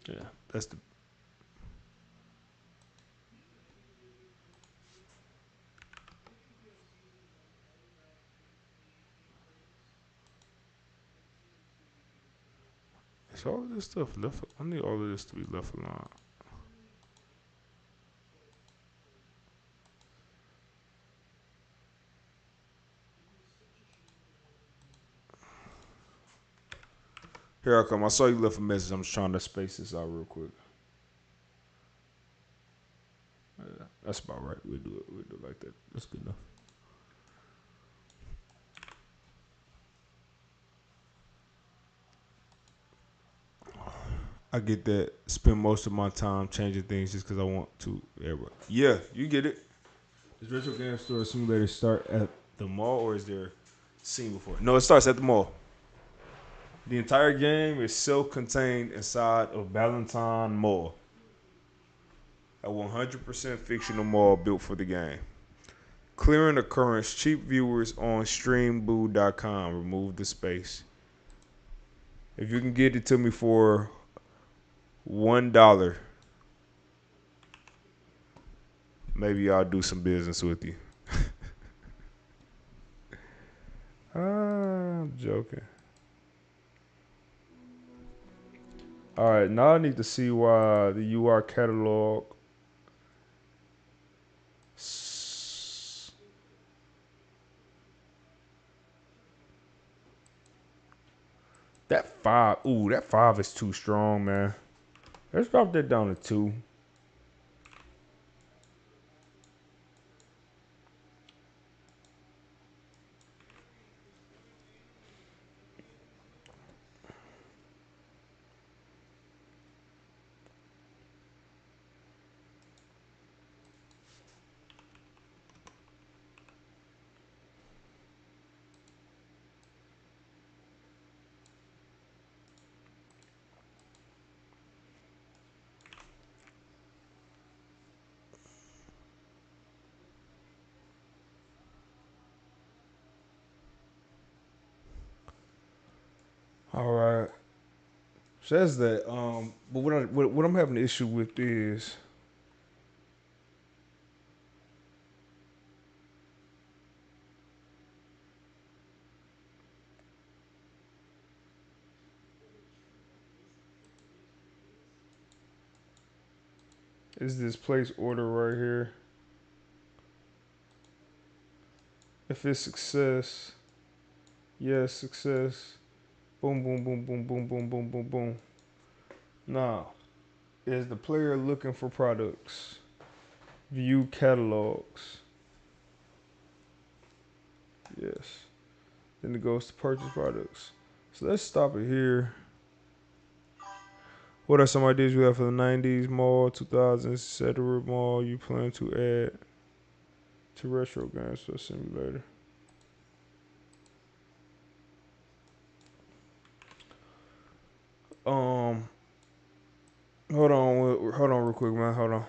Yeah, that's the. Is all of this stuff left? I need all of this to be left alone. Here I come. I saw you left a message. I'm just trying to space this out real quick. Yeah, that's about right. We'll do it. We'll do it like that. That's good enough. I get that. Spend most of my time changing things just because I want to. Everybody. Yeah, you get it. Does Retro Game Store Simulator start at the mall or is there scene before? No, it starts at the mall. The entire game is self-contained inside of Valentine Mall, a 100% fictional mall built for the game. Clearing occurrence, cheap viewers on streamboo.com. Remove the space. If you can get it to me for $1, maybe I'll do some business with you. I'm joking. All right, now I need to see why the UR catalog. That 5, ooh, that 5 is too strong, man. Let's drop that down to 2. All right. Says that, but what I'm having an issue with is this place order right here. If it's success, yes, success. Boom, boom, boom, boom, boom, boom, boom, boom, boom. Now, is the player looking for products? View catalogs. Yes. Then it goes to purchase products. So let's stop it here. What are some ideas you have for the 90s mall, 2000s, etc. mall you plan to add to retro games for simulator? Um, hold on, real quick, man. Hold on.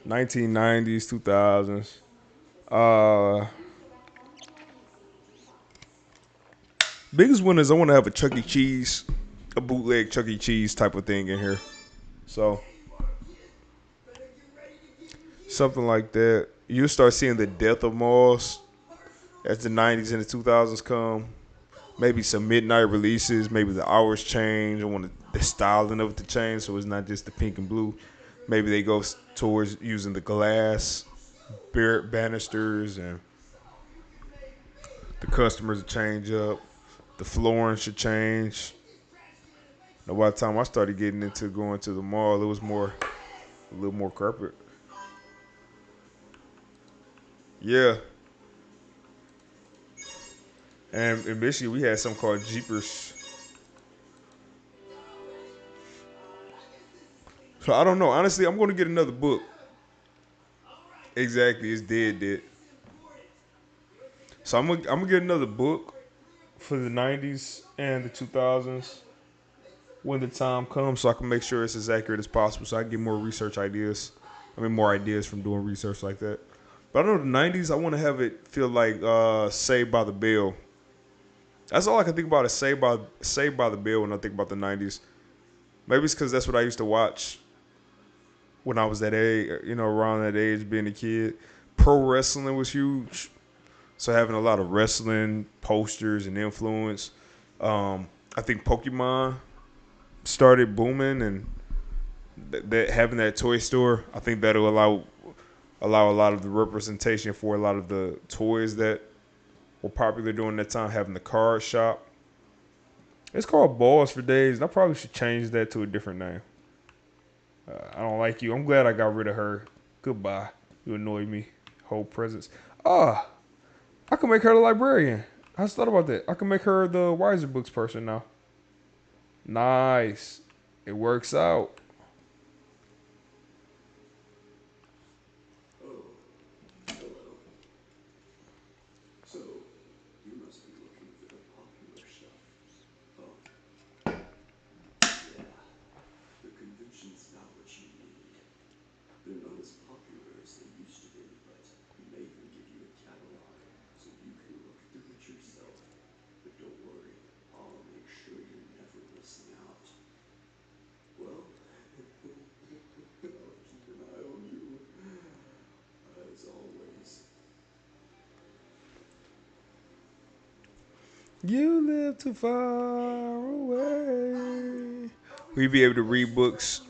$1990s, 2000s. Uh, biggest one is I want to have a Chuck E. Cheese, a bootleg Chuck E. Cheese type of thing in here. So something like that. You'll start seeing the death of malls as the 90s and the 2000s come. Maybe some midnight releases. Maybe the hours change. I want the styling of it to change so it's not just the pink and blue. Maybe they go towards using the glass banisters, and the customers will change up. The flooring should change. Now, by the time I started getting into going to the mall, it was a little more carpet. Yeah, and in Michigan we had something called Jeepers. So I don't know. Honestly, I'm going to get another book. Exactly, it's dead. So I'm gonna get another book for the '90s and the 2000s when the time comes, so I can make sure it's as accurate as possible, so I can get more research ideas. I mean, more ideas from doing research like that. But I know the '90s. I want to have it feel like Saved by the Bell. That's all I can think about is Saved by the Bell when I think about the '90s. Maybe it's because that's what I used to watch when I was that age, around that age, being a kid. Pro wrestling was huge. So having a lot of wrestling posters and influence. I think Pokemon started booming, and that having that toy store, I think that'll allow a lot of the representation for a lot of the toys that were popular during that time. Having the card shop, it's called Balls for Days, and I probably should change that to a different name. I don't like you. I'm glad I got rid of her. Goodbye. You annoy me. Whole presence. Ah, I can make her the librarian. I just thought about that. I can make her the Wiser Books person now. Nice. It works out. You live too far away. We be able to read books.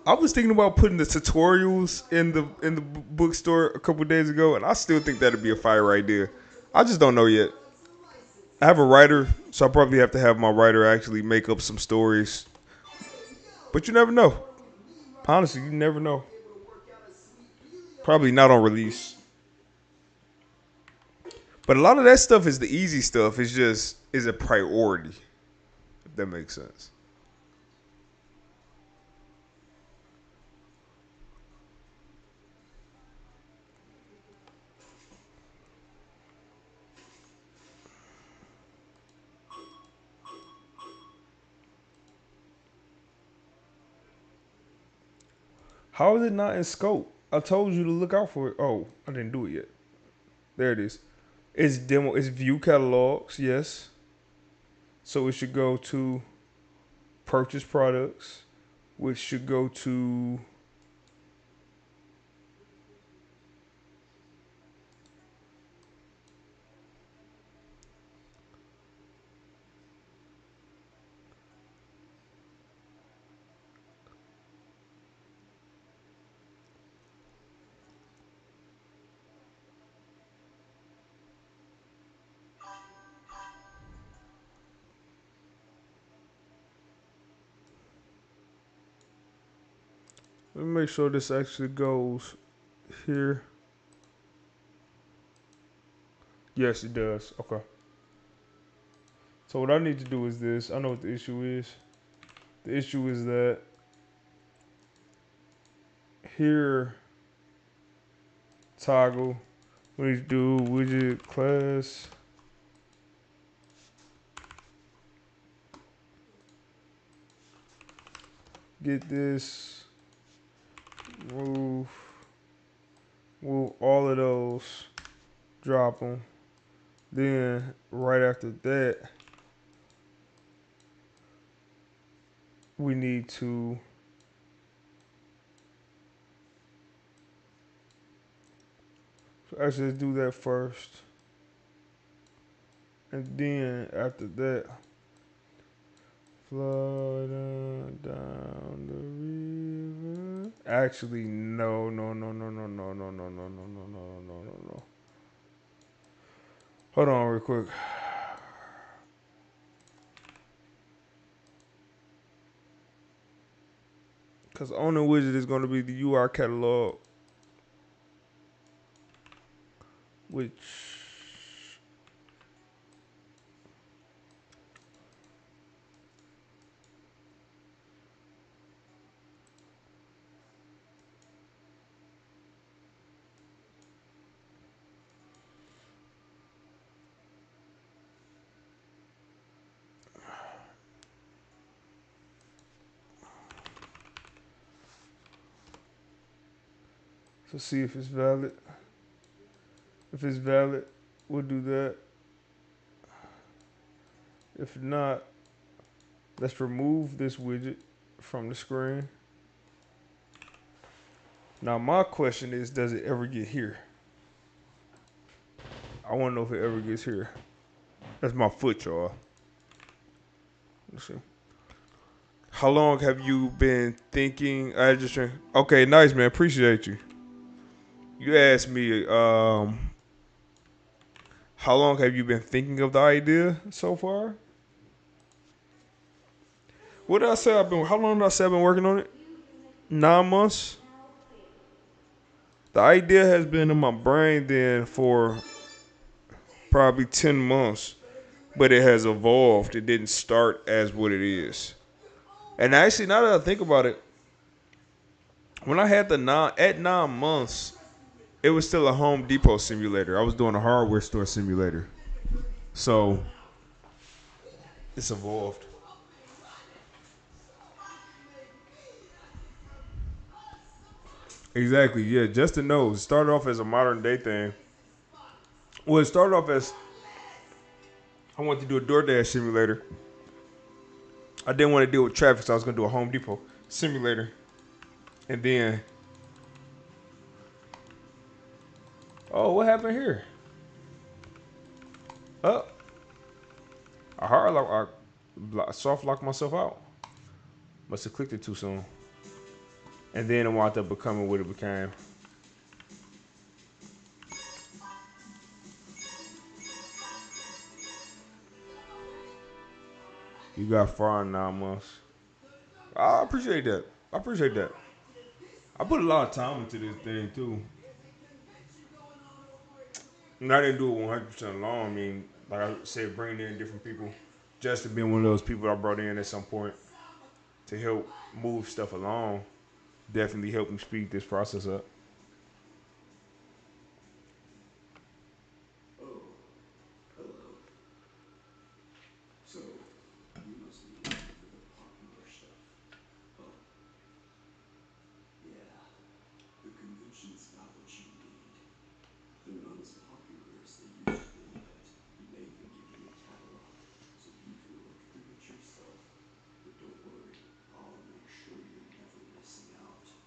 I was thinking about putting the tutorials in the bookstore a couple days ago, and I still think that'd be a fire idea. I just don't know yet. I have a writer, so I probably have to have my writer actually make up some stories. But you never know. Honestly, you never know. Probably not on release. But a lot of that stuff is the easy stuff. It's just is a priority. If that makes sense. How is it not in scope? I told you to look out for it. Oh, I didn't do it yet. There it is. It's demo. It's view catalogs. Yes. So it should go to purchase products, which should go to. Let me make sure this actually goes here. Yes, it does. Okay. So what I need to do is this. I know what the issue is. The issue is that here toggle. We need to do widget class. Get this. Move. Move all of those. Drop them. Then right after that, we need to actually do that first. And then after that, Flowing down the river. Actually, no, no, no, no, no, no, no, no, no, no, no, no, no, no, no, no. Hold on, real quick. Because on the widget is going to be the UI catalog, which. So see if it's valid. If it's valid, we'll do that. If not, let's remove this widget from the screen. Now my question is, does it ever get here? I want to know if it ever gets here. That's my foot, y'all. Let's see. How long have you been thinking? Okay, nice, man. Appreciate you. You asked me, how long have you been thinking of the idea so far? What did I say? How long did I say I've been working on it? 9 months. The idea has been in my brain then for probably 10 months, but it has evolved. It didn't start as what it is. And actually, now that I think about it, when I had at 9 months, it was still a Home Depot simulator. I was doing a hardware store simulator. So it's evolved. Exactly, yeah. Justin knows. It started off as a modern day thing. Well, it started off as I wanted to do a DoorDash simulator. I didn't want to deal with traffic, so I was going to do a Home Depot simulator. And then, oh, what happened here? Oh, I soft locked myself out. Must have clicked it too soon. And then it wound up becoming what it became. You got far in 9 months. I appreciate that. I appreciate that. I put a lot of time into this thing too. And I didn't do it 100% alone. I mean, like I said, bringing in different people. Justin being one of those people I brought in at some point to help move stuff along definitely helped me speed this process up.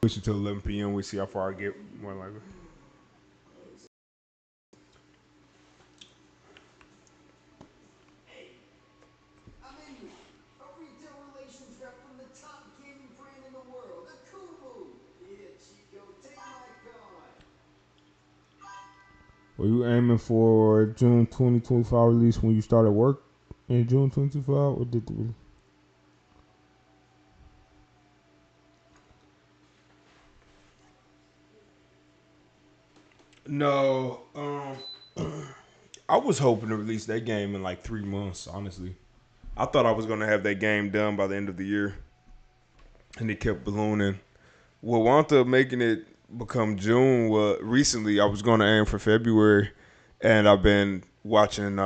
Push it to 11 p.m. We see how far I get. More likely. Were you aiming for June 2025 release when you started work in June 2025, or did the No, I was hoping to release that game in like 3 months. Honestly, I thought I was gonna have that game done by the end of the year, and it kept ballooning. What wound up making it become June was recently I was gonna aim for February, and I've been watching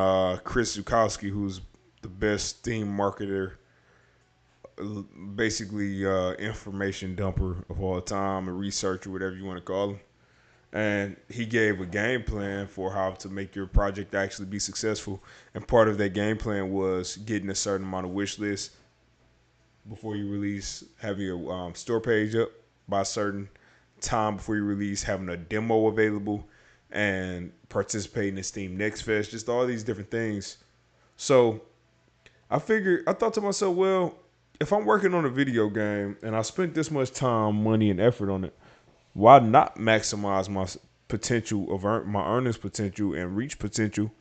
Chris Zukowski, who's the best Steam marketer, basically information dumper of all time, a researcher, whatever you want to call him. And he gave a game plan for how to make your project actually be successful. And part of that game plan was getting a certain amount of wish list before you release, having your store page up by a certain time before you release, having a demo available, and participating in Steam Next Fest, just all these different things. So I thought to myself, well, if I'm working on a video game and I spent this much time, money, and effort on it, why not maximize my potential of my earnings potential and reach potential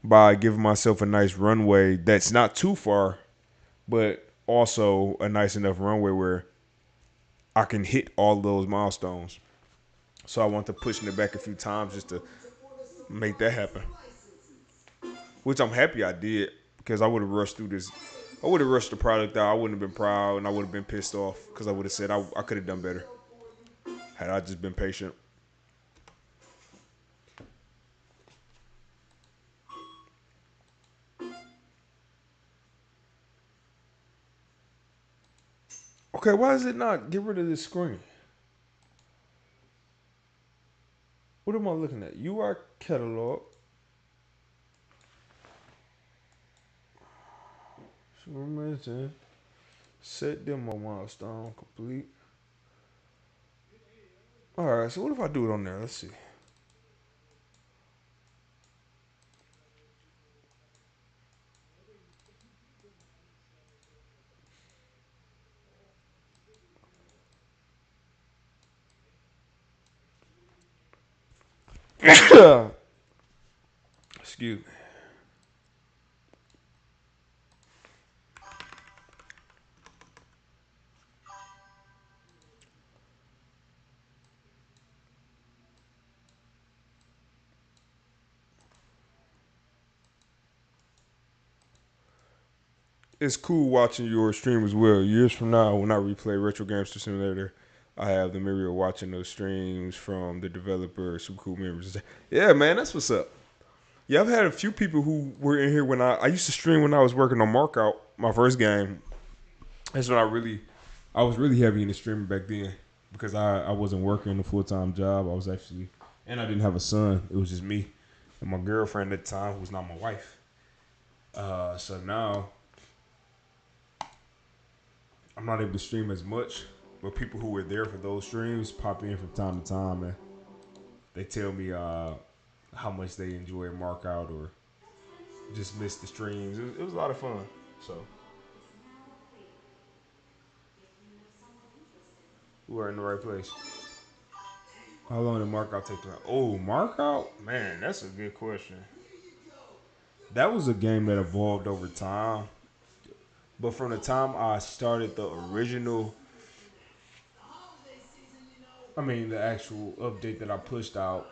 by giving myself a nice runway that's not too far, but also a nice enough runway where I can hit all those milestones. So I want to pushing it back a few times just to make that happen. Which I'm happy I did because I would have rushed through this. I would have rushed the product out. I wouldn't have been proud and I would have been pissed off because I would have said I could have done better had I just been patient. Okay, why is it not get rid of this screen? What am I looking at? UI catalog. Set demo milestone complete. All right, so what if I do it on there? Let's see. Excuse me. It's cool watching your stream as well. Years from now, when I replay Retro Gangster Simulator, I have the memory of watching those streams from the developer. Some cool memories. Yeah, man, that's what's up. Yeah, I've had a few people who were in here when I used to stream when I was working on Markout, my first game. That's when I was really heavy into streaming back then because I wasn't working a full time job. I was actually, and I didn't have a son. It was just me and my girlfriend at the time, who was not my wife. So now I'm not able to stream as much, but people who were there for those streams pop in from time to time and they tell me how much they enjoy Markout or just miss the streams. It was a lot of fun. So we're in the right place. How long did Markout take to? Oh, Markout? Man, that's a good question. That was a game that evolved over time. But from the time I started the original, the actual update that I pushed out,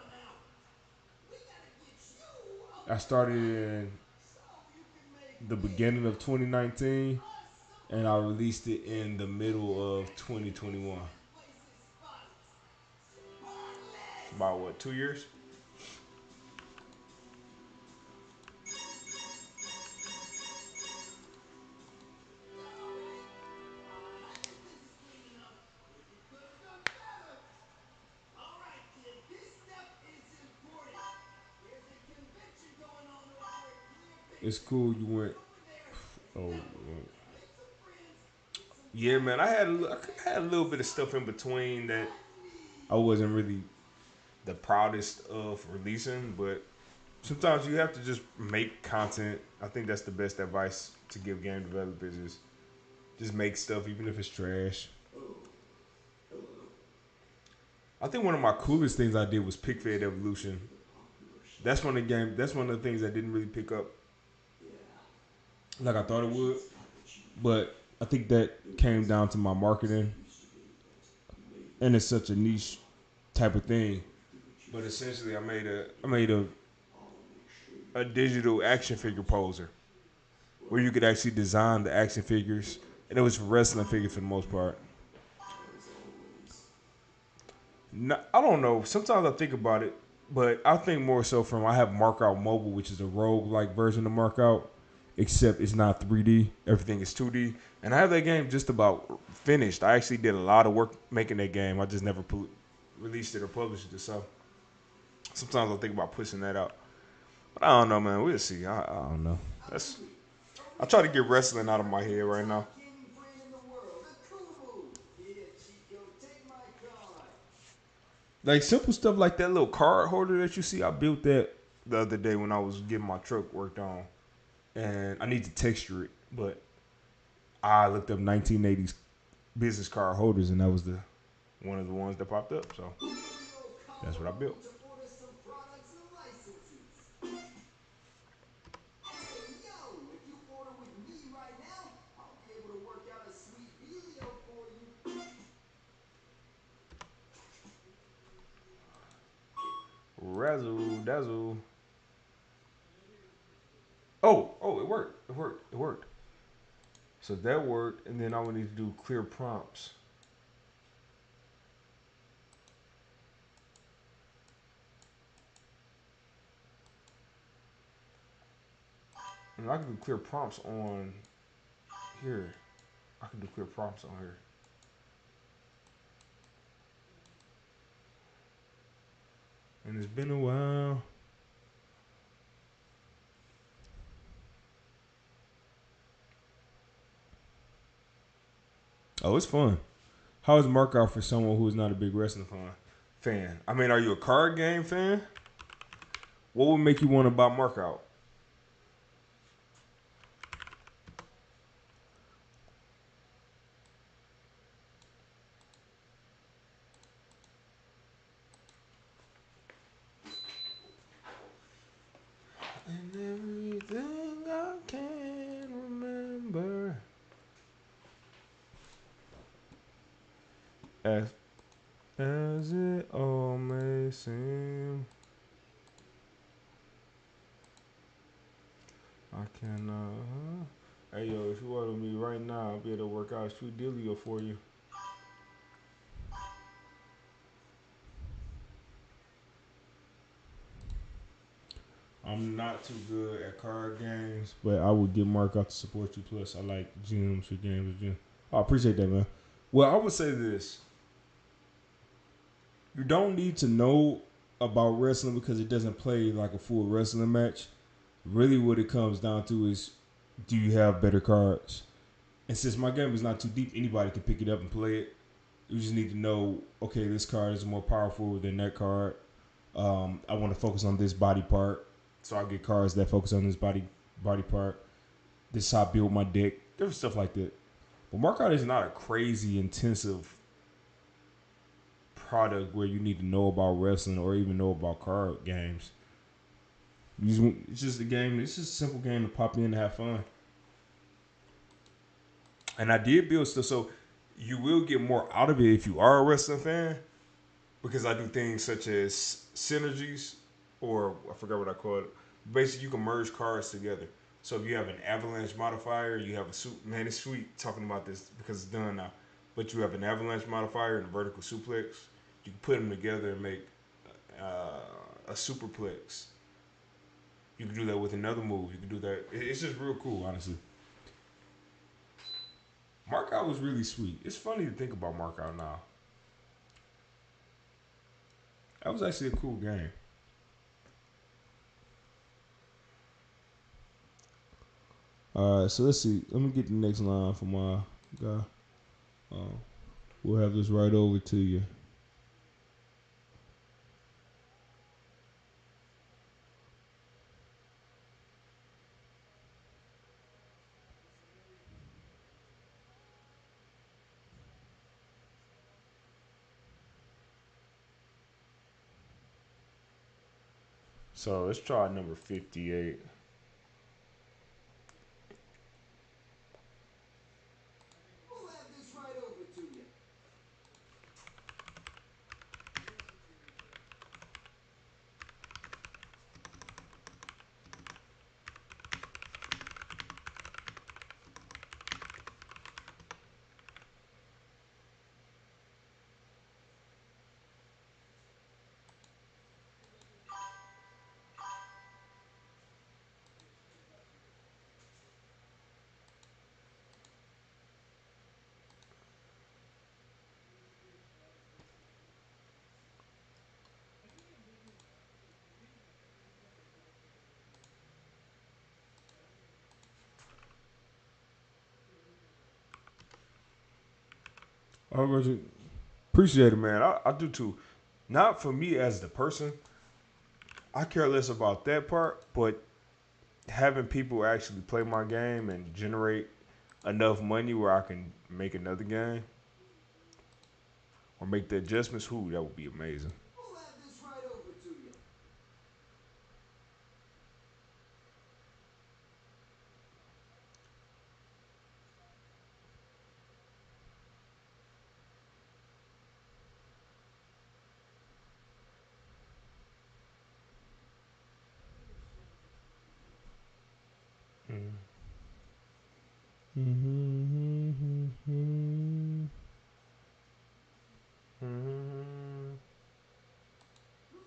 I started in the beginning of 2019 and I released it in the middle of 2021. About what, 2 years? It's cool you went. Oh, yeah, man. I had a little bit of stuff in between that I wasn't really the proudest of releasing, but sometimes you have to just make content. I think that's the best advice to give game developers is just make stuff even if it's trash. I think one of my coolest things I did was Pick Fed Evolution. That's one of the things that didn't really pick up like I thought it would. But I think that came down to my marketing, and it's such a niche type of thing. But essentially, I made a digital action figure poser where you could actually design the action figures, and it was wrestling figures for the most part. No, I don't know. Sometimes I think about it, but I think more so from I have Markout Mobile, which is a rogue like version of Markout, except it's not 3D. Everything is 2D. And I have that game just about finished. I actually did a lot of work making that game. I just never released it or published it. So sometimes I think about pushing that out. But I don't know, man. We'll see. I don't know. That's I try to get wrestling out of my head right now. Like simple stuff like that little card holder that you see. I built that the other day when I was getting my truck worked on, and I need to texture it, but I looked up 1980s business card holders, and that was the one of the ones that popped up. So that's what I built. Razzle dazzle. Oh, it worked. It worked. So that worked, and then I would need to do clear prompts. And I can do clear prompts on here. I can do clear prompts on here. And it's been a while. Oh, it's fun. How is Markout for someone who is not a big wrestling fan? I mean, are you a card game fan? What would make you want to buy Markout? And everything I can remember. As, as it all may seem. I cannot. Hey yo, if you wanted me right now, I'll be able to work out a sweet dealio for you. I'm not too good at card games, but I would get Mark out to support you. Plus, I like gyms for games with gym. I appreciate that, man. Well, I would say this: you don't need to know about wrestling because it doesn't play like a full wrestling match. Really, what it comes down to is, do you have better cards? And since my game is not too deep, anybody can pick it up and play it. You just need to know, okay, this card is more powerful than that card. I want to focus on this body part, so I get cards that focus on this body part. This is how I build my deck. There's stuff like that. But Markout is not a crazy intensive product where you need to know about wrestling or even know about card games. It's just a game. It's just a simple game to pop in and have fun. And I did build stuff, so you will get more out of it if you are a wrestling fan. Because I do things such as synergies, or I forgot what I call it. Basically, you can merge cards together. So if you have an avalanche modifier, you have a suit. Man, it's sweet talking about this because it's done now. But you have an avalanche modifier and a vertical suplex. You can put them together and make a superplex. You can do that with another move. You can do that. It's just real cool, honestly. Markout was really sweet. It's funny to think about Markout now. That was actually a cool game. All right, so let's see. Let me get the next line for my guy. Uh, we'll have this right over to you. So let's try number 58. Oh, Roger. Appreciate it, man. I do too. Not for me as the person. I care less about that part, but having people actually play my game and generate enough money where I can make another game or make the adjustments, who that would be amazing. We'll have this right over to you.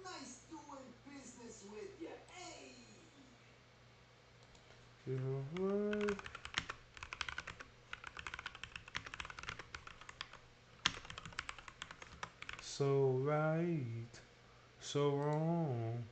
Nice doing business with you. Hey! So right, so wrong.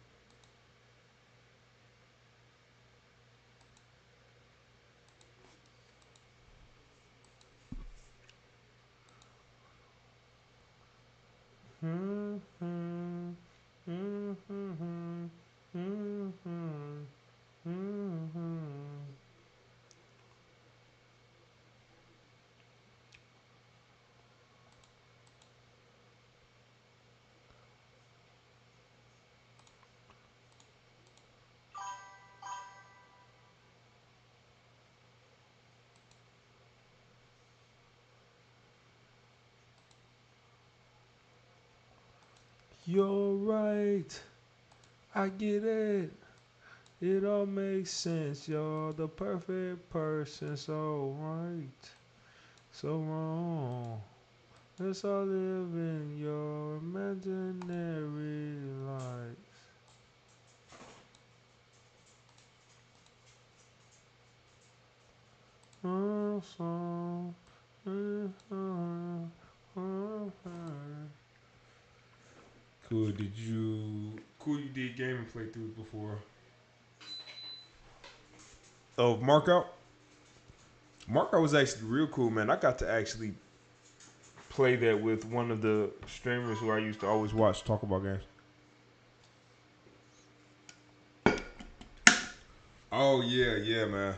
You're right. I get it. It all makes sense. You're the perfect person. So right, so wrong. Let's all live in your imaginary life. Cool. You did gaming playthroughs before? Oh, Markout. Markout was actually real cool, man. I got to actually play that with one of the streamers who I used to always watch talk about games. Oh yeah, yeah, man.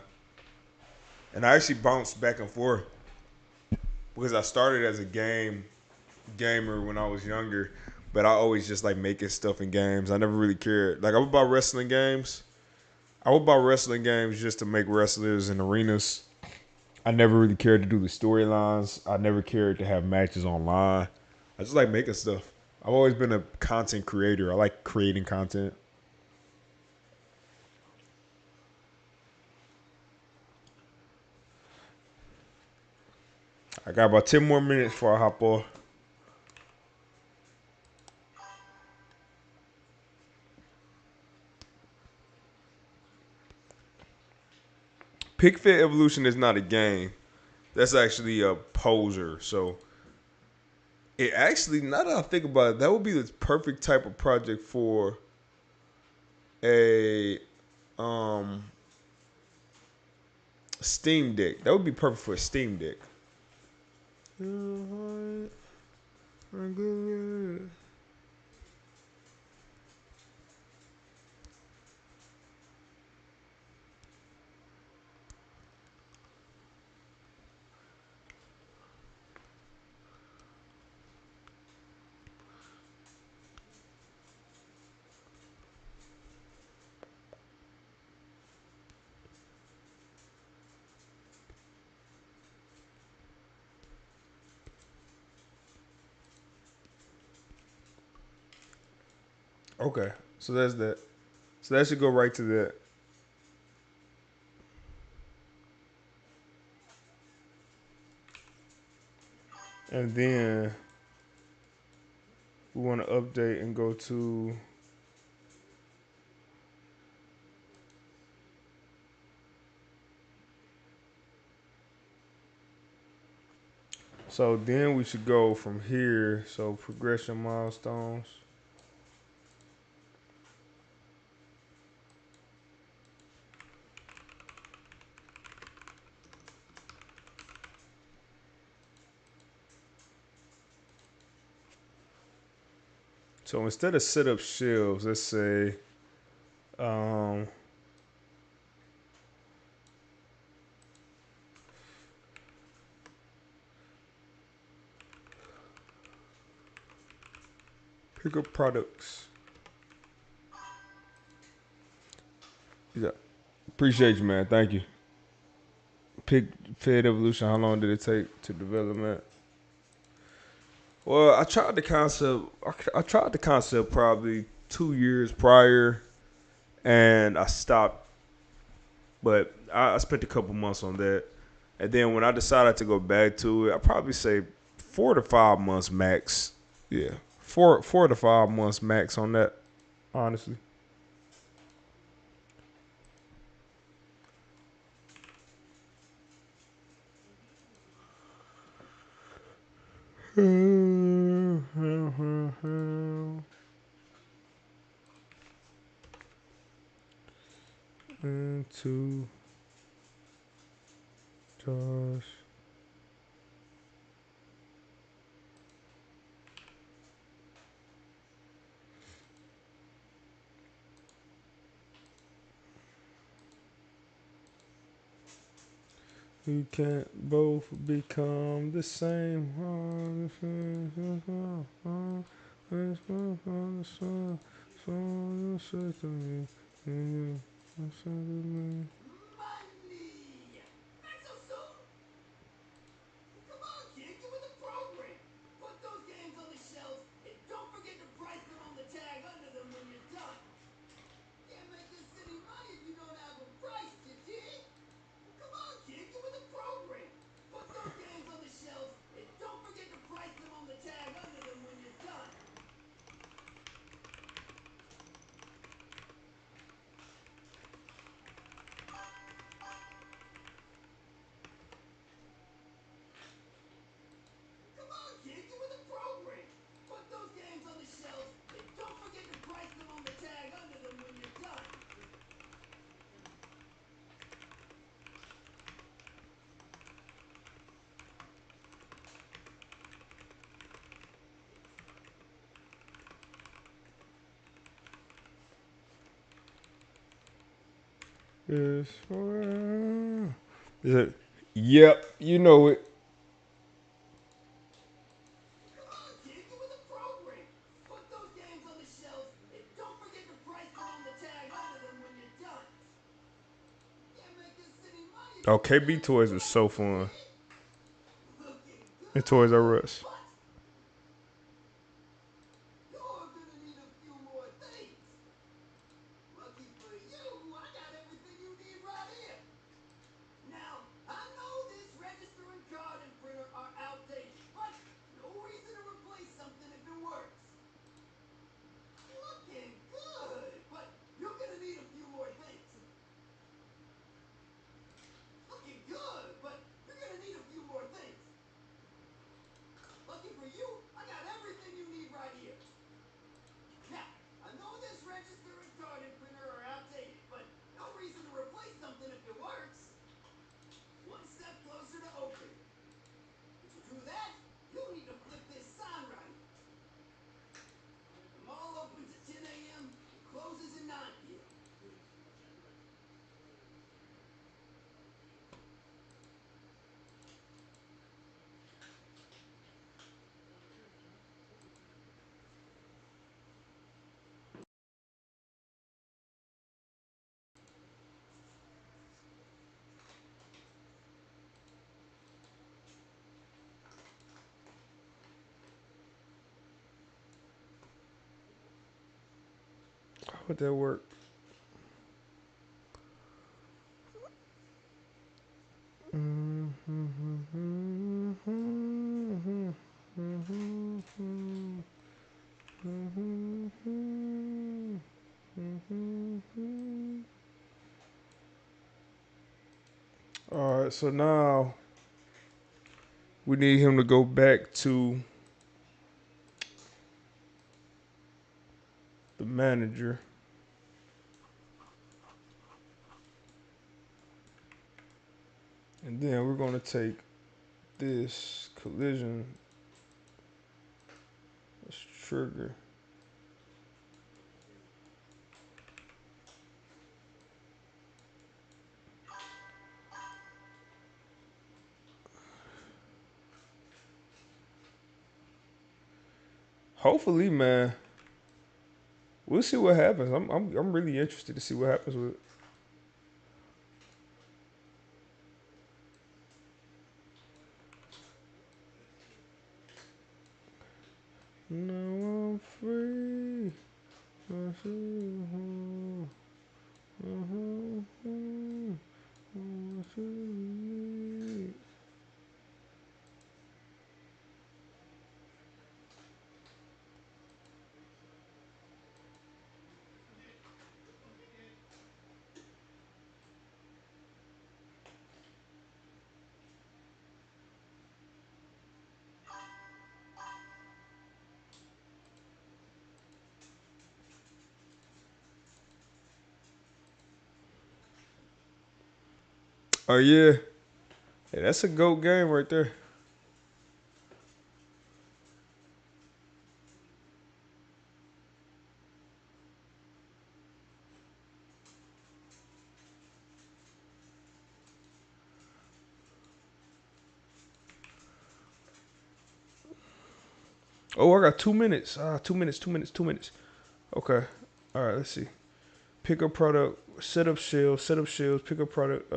And I actually bounced back and forth because I started as a gamer when I was younger, but I always just like making stuff in games. I never really cared. Like I would buy wrestling games. I would buy wrestling games just to make wrestlers in arenas. I never really cared to do the storylines. I never cared to have matches online. I just like making stuff. I've always been a content creator. I like creating content. I got about 10 more minutes before I hop off. Pick Fit Evolution is not a game. That's actually a poser. So it actually, now that I think about it, that would be the perfect type of project for a um Steam Deck. That would be perfect for a Steam Deck. Okay, so that's that. So that should go right to that. And then we want to update and go to. So then we should go from here. So progression milestones. So instead of set up shelves, let's say um, Pick up products. Yeah. Appreciate you, man. Thank you. Pick Fed Evolution. How long did it take to development? Well, I tried the concept. I tried the concept probably 2 years prior, and I stopped. But I spent a couple months on that, and then when I decided to go back to it, I probably say 4 to 5 months max. Yeah, four to 5 months max on that. Honestly. Into Josh. We can't both become the same. Money! Not so soon! Come on, kid, get with the program! Put those games on the shelves and don't forget to price them on the tag under them when you're done. Can't make this any money if you don't have them priced, you dig? Come on, kid, get with the program! Put those games on the shelves and don't forget to price them on the tag under them when you're done. Come on, kid, get with the program! Put those games on the shelves and don't forget to price them on the tag under them when you're done. Yes. Yeah. Yep, you know it. Come on, kid, get with the program! Put those games on the shelves and don't forget to price them on the tag under them when you're done. Can't make this any money if Oh, you don't KB have them Toys was priced, so you fun. dig? Looking And Toys R good, Us. but you're gonna need a few more things. Lucky for you, I got everything you need right here. Now, I know this register and card and printer are outdated, but no reason to replace something if it works. Looking good, but you're gonna need a few more things. Looking good, but you're gonna need a few more things. Lucky for you, I got everything you need right here. Now, I know this register and card and printer are outdated, but no reason to replace something if it works. One step closer to opening. But to do that, you'll need to flip this sign right here. The mall opens at 10 a.m. and closes at 9 p.m. How would that work? All right, so now we need him to go back to the manager, and then we're gonna take this collision, this trigger. Hopefully, man. We'll see what happens. I'm really interested to see what happens with it. Now I'm free. Oh yeah. Hey, that's a GOAT game right there. Oh, I got 2 minutes. 2 minutes, 2 minutes, 2 minutes. Okay. All right, let's see. Pick up product, set up shells, pick up product.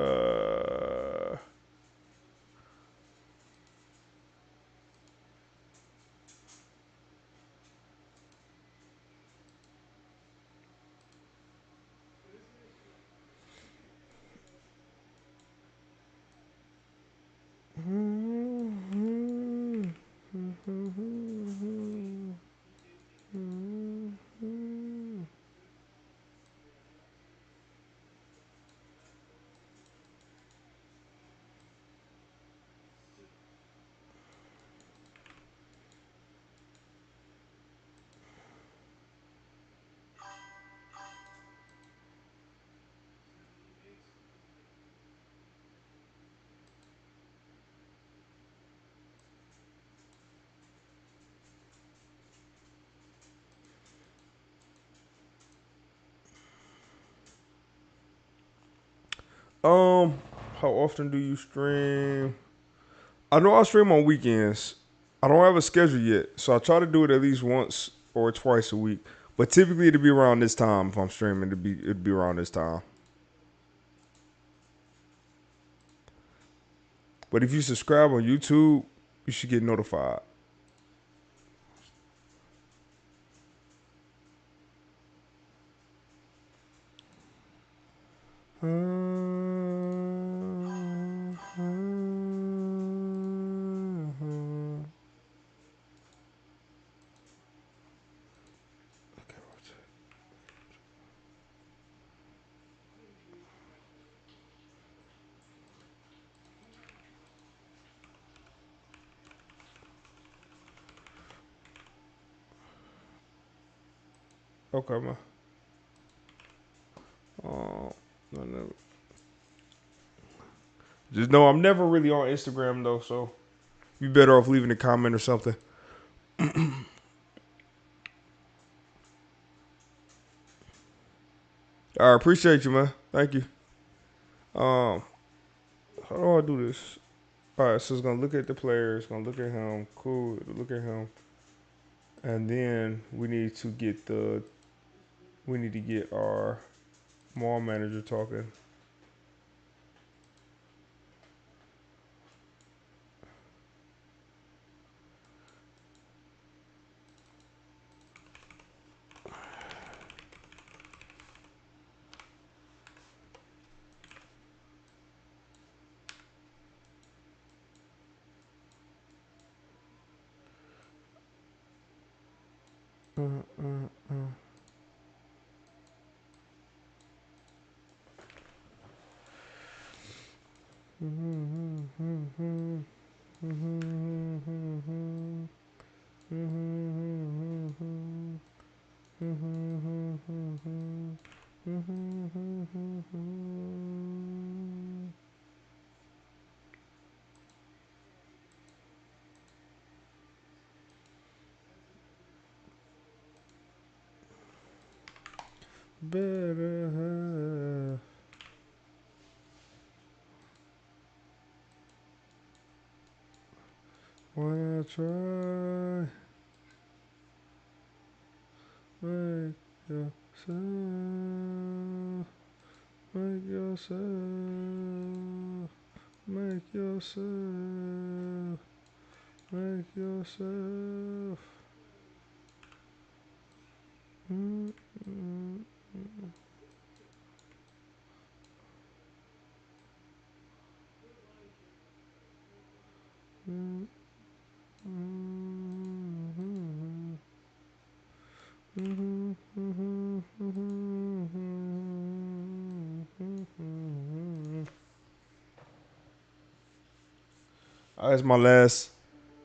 Um, how often do you stream? I know I stream on weekends. I don't have a schedule yet, so I try to do it at least once or twice a week. But typically, it'd be around this time if I'm streaming. It'd be around this time. But if you subscribe on YouTube, you should get notified. Okay, man. Um, no, no. Just know I'm never really on Instagram though, so you better off leaving a comment or something. I appreciate you, man. Thank you. Um, how do I do this? All right, so it's gonna look at the player. It's gonna look at him. Cool. Look at him, and then we need to get our mall manager talking. Better have when I try. yourself. Make yourself. Make yourself. Make yourself. Mm, mm, mm, mm, mm, mm. That's my last.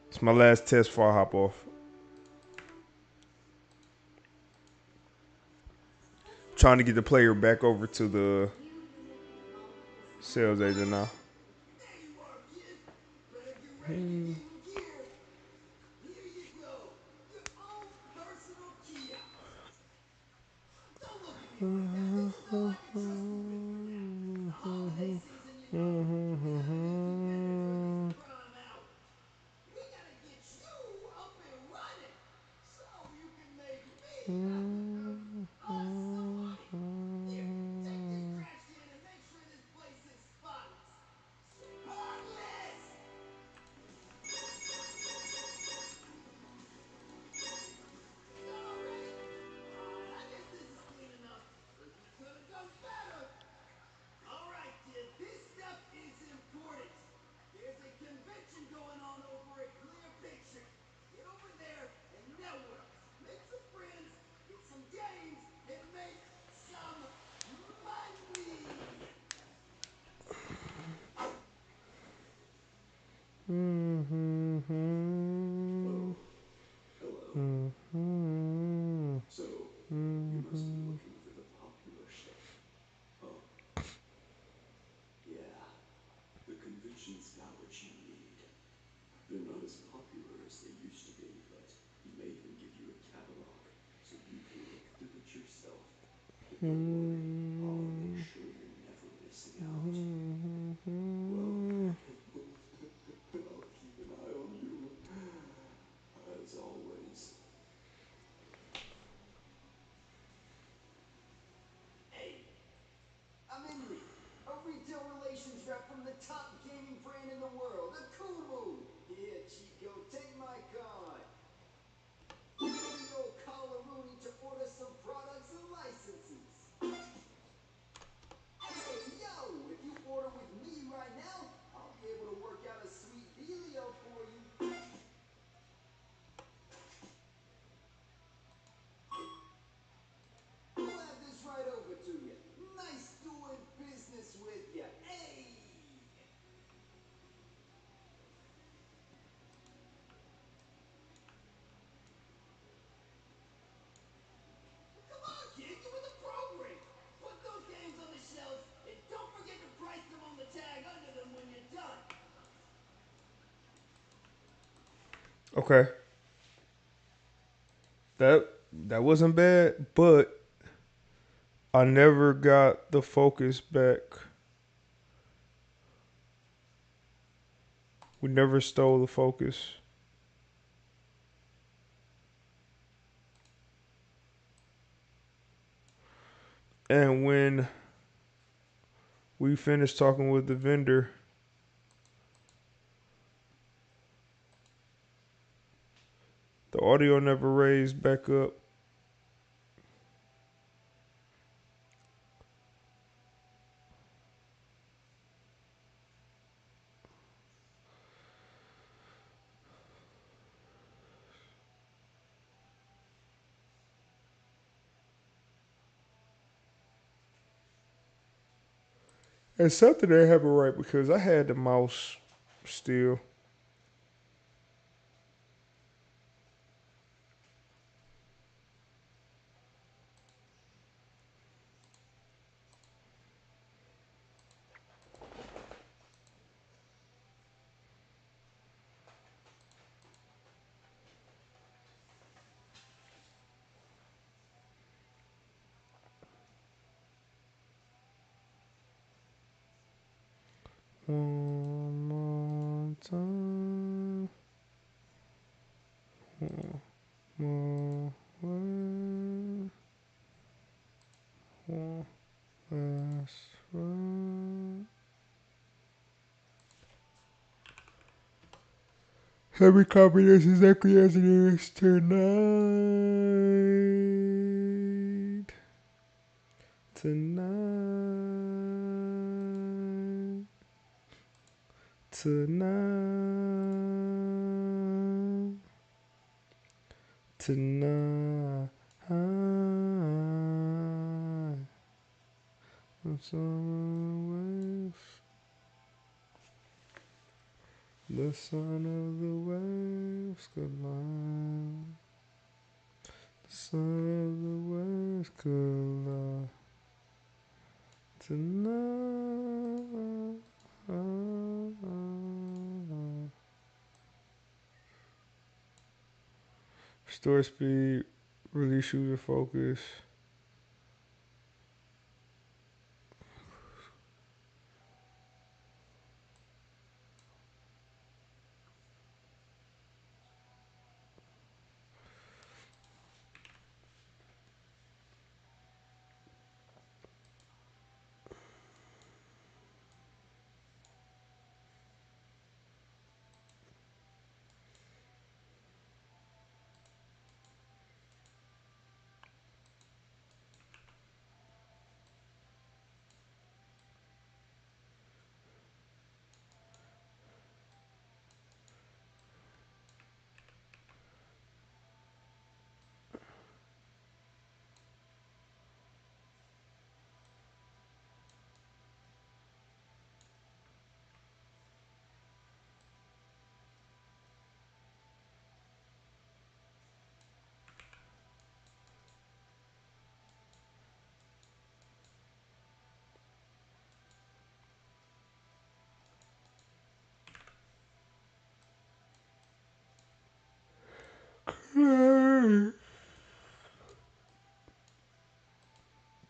It's my last test before I hop off. Trying to get the player back over to the New unit unlocked. sales agent now. There you are, kid. Better get ready to get in gear. Here you go. Your own personal kiosk. Don't look at me like that. This is how I can trust you with for now. It's the holiday season, you know. We gotta make you ready for this prime hour. We gotta get you up and running so you can make me some money. Here, take this trash can and make sure this place is spotless. Spotless! Done already? I guess this is clean enough, but we could have done better. All right, kid, this stuff is important. There's a convention going on over at Clear Picture. Get over there and network. Make some friends, get some games, and make some money. Oh, hello. So, you must be looking for the popular stuff. Huh? Yeah, the convention's got what you need. They're not as popular as they used to be, but he may even give you a catalog so you can look through it yourself. But don't worry, I'll make sure you're never missing out. Well, I'll keep an eye on you, as always. Hey, I'm Inley, a retail relations rep from the top gaming brand in the world, Akumu. Here, Chico, take my card. Go to the old Collaroonie to order some products and licenses. Hey, yo, if you order with me right now, I'll be able to work out a sweet dealio for you. We'll have this right over to you. Nice doing business with you. Hey! Come on, kid, get with the program. Put those games on the shelves and don't forget to price them on the tag under them when you're done. Okay, that wasn't bad, but I never got the focus back. We never stole the focus. And when we finished talking with the vendor, the audio never raised back up. And something didn't happen right because I had the mouse still. One more time. One more way. Last one. Let me copy this exactly as it is tonight. Tonight. Tonight. Tonight. The sun of the waves. The sun of the waves collide. The sun of the waves collide. Tonight. Store speed, release user focus.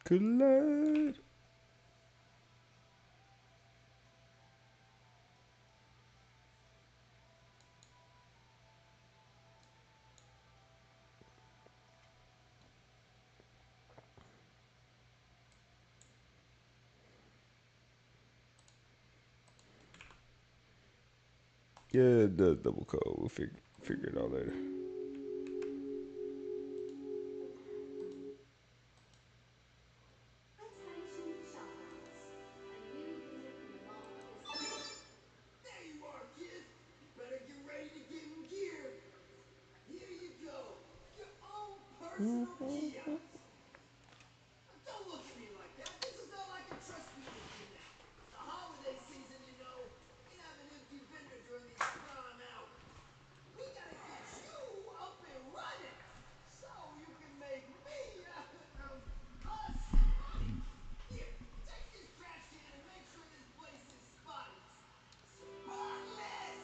Collide. Yeah, the double code. We'll figure it out later. Attention shoppers. A new unit in the mall is... There you are, kids! You better get ready to get in gear! Here you go! Your own personal kiosk! Don't look at me like that! This is all I can trust me with for now! It's the holiday season, you know! Can't have an empty vendor during these prime hours! We gotta get you up and running! So you can make me, us money! Here, take this trash can and make sure this place is spotless! Spotless!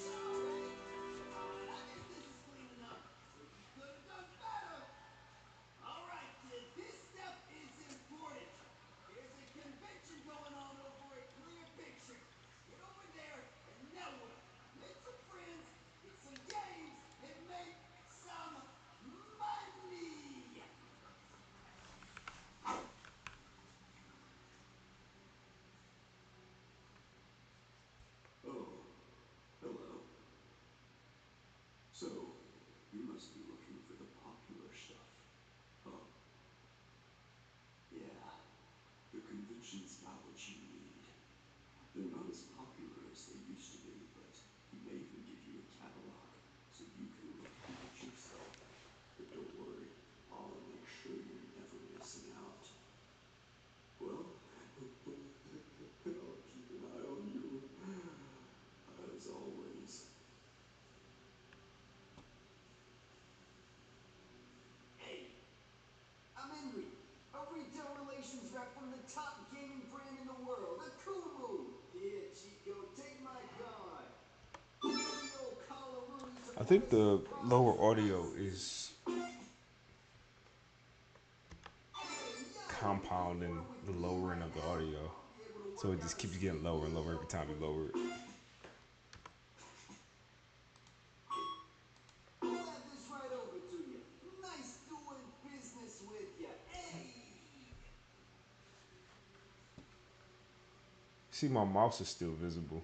Sorry! Come on, I think this is clean enough, but you could have done better! Alright, kids, this stuff is important! There's a convention going on over at Clear Pictures! Get over there and network! Make some friends, get some games, and make some money! Oh, hello. So, you must be looking for the popular stuff, huh? Yeah, the convention's got what you need. They're not as popular as they used to be, but he may even give you a catalog so you can look through it yourself. But don't worry, I'll make sure you're never missing out. Well, I'll keep an eye on you, as always. Hey, I'm Henry, a retail relations rep from the top gaming brand in the world, Akumu! Here, Chico, take my card. Give the old Carla Rooney to I order think some the box lower audio rice. is Hey, yo, you can order compounding with the me lowering right of the now. audio. I'll be able to So work it out just a keeps getting sweet lower and lower every deal time you for lower you. it. We'll have this right See, my mouse is still visible.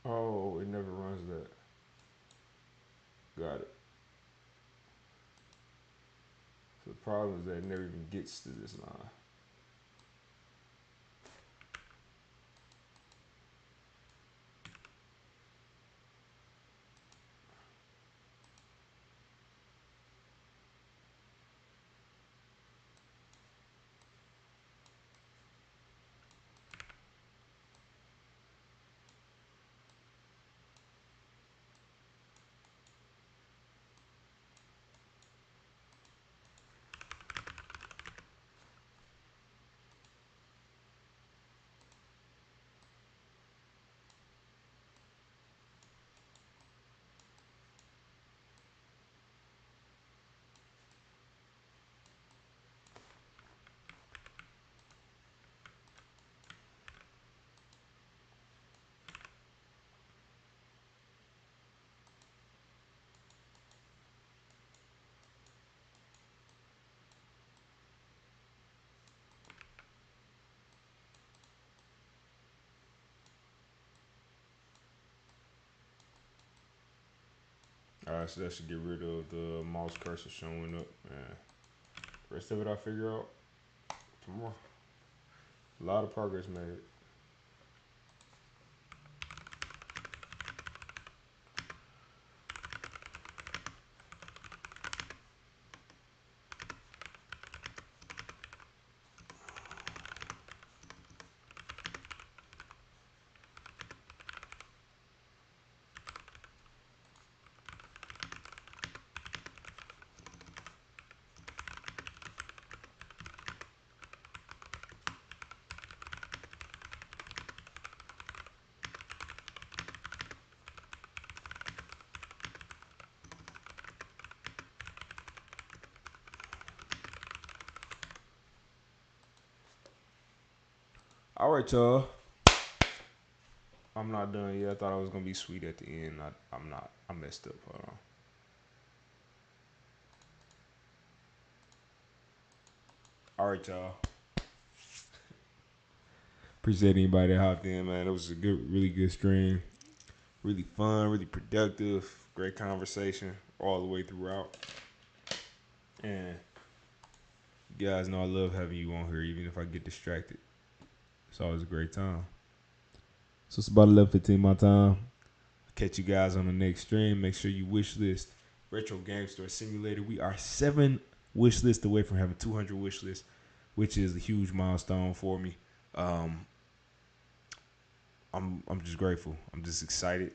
Oh, it never runs that. Got it. So the problem is that it never even gets to this line. Alright, so that should get rid of the mouse cursor showing up. Man, the rest of it I'll figure out tomorrow. A lot of progress made. Alright, y'all. I'm not done yet. I thought I was gonna be sweet at the end. I'm not. I messed up. Hold on. Alright, y'all. Appreciate anybody that hopped in, man. It was a good, really good stream. Really fun, really productive. Great conversation all the way throughout. And you guys know I love having you on here, even if I get distracted. It's always a great time. So it's about 11:15 my time. Catch you guys on the next stream. Make sure you wish list Retro Game Store Simulator. We are 7 wish lists away from having 200 wish lists, which is a huge milestone for me. I'm just grateful. I'm just excited.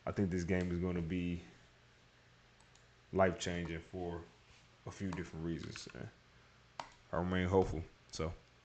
I think this game is going to be life changing for a few different reasons. I remain hopeful. So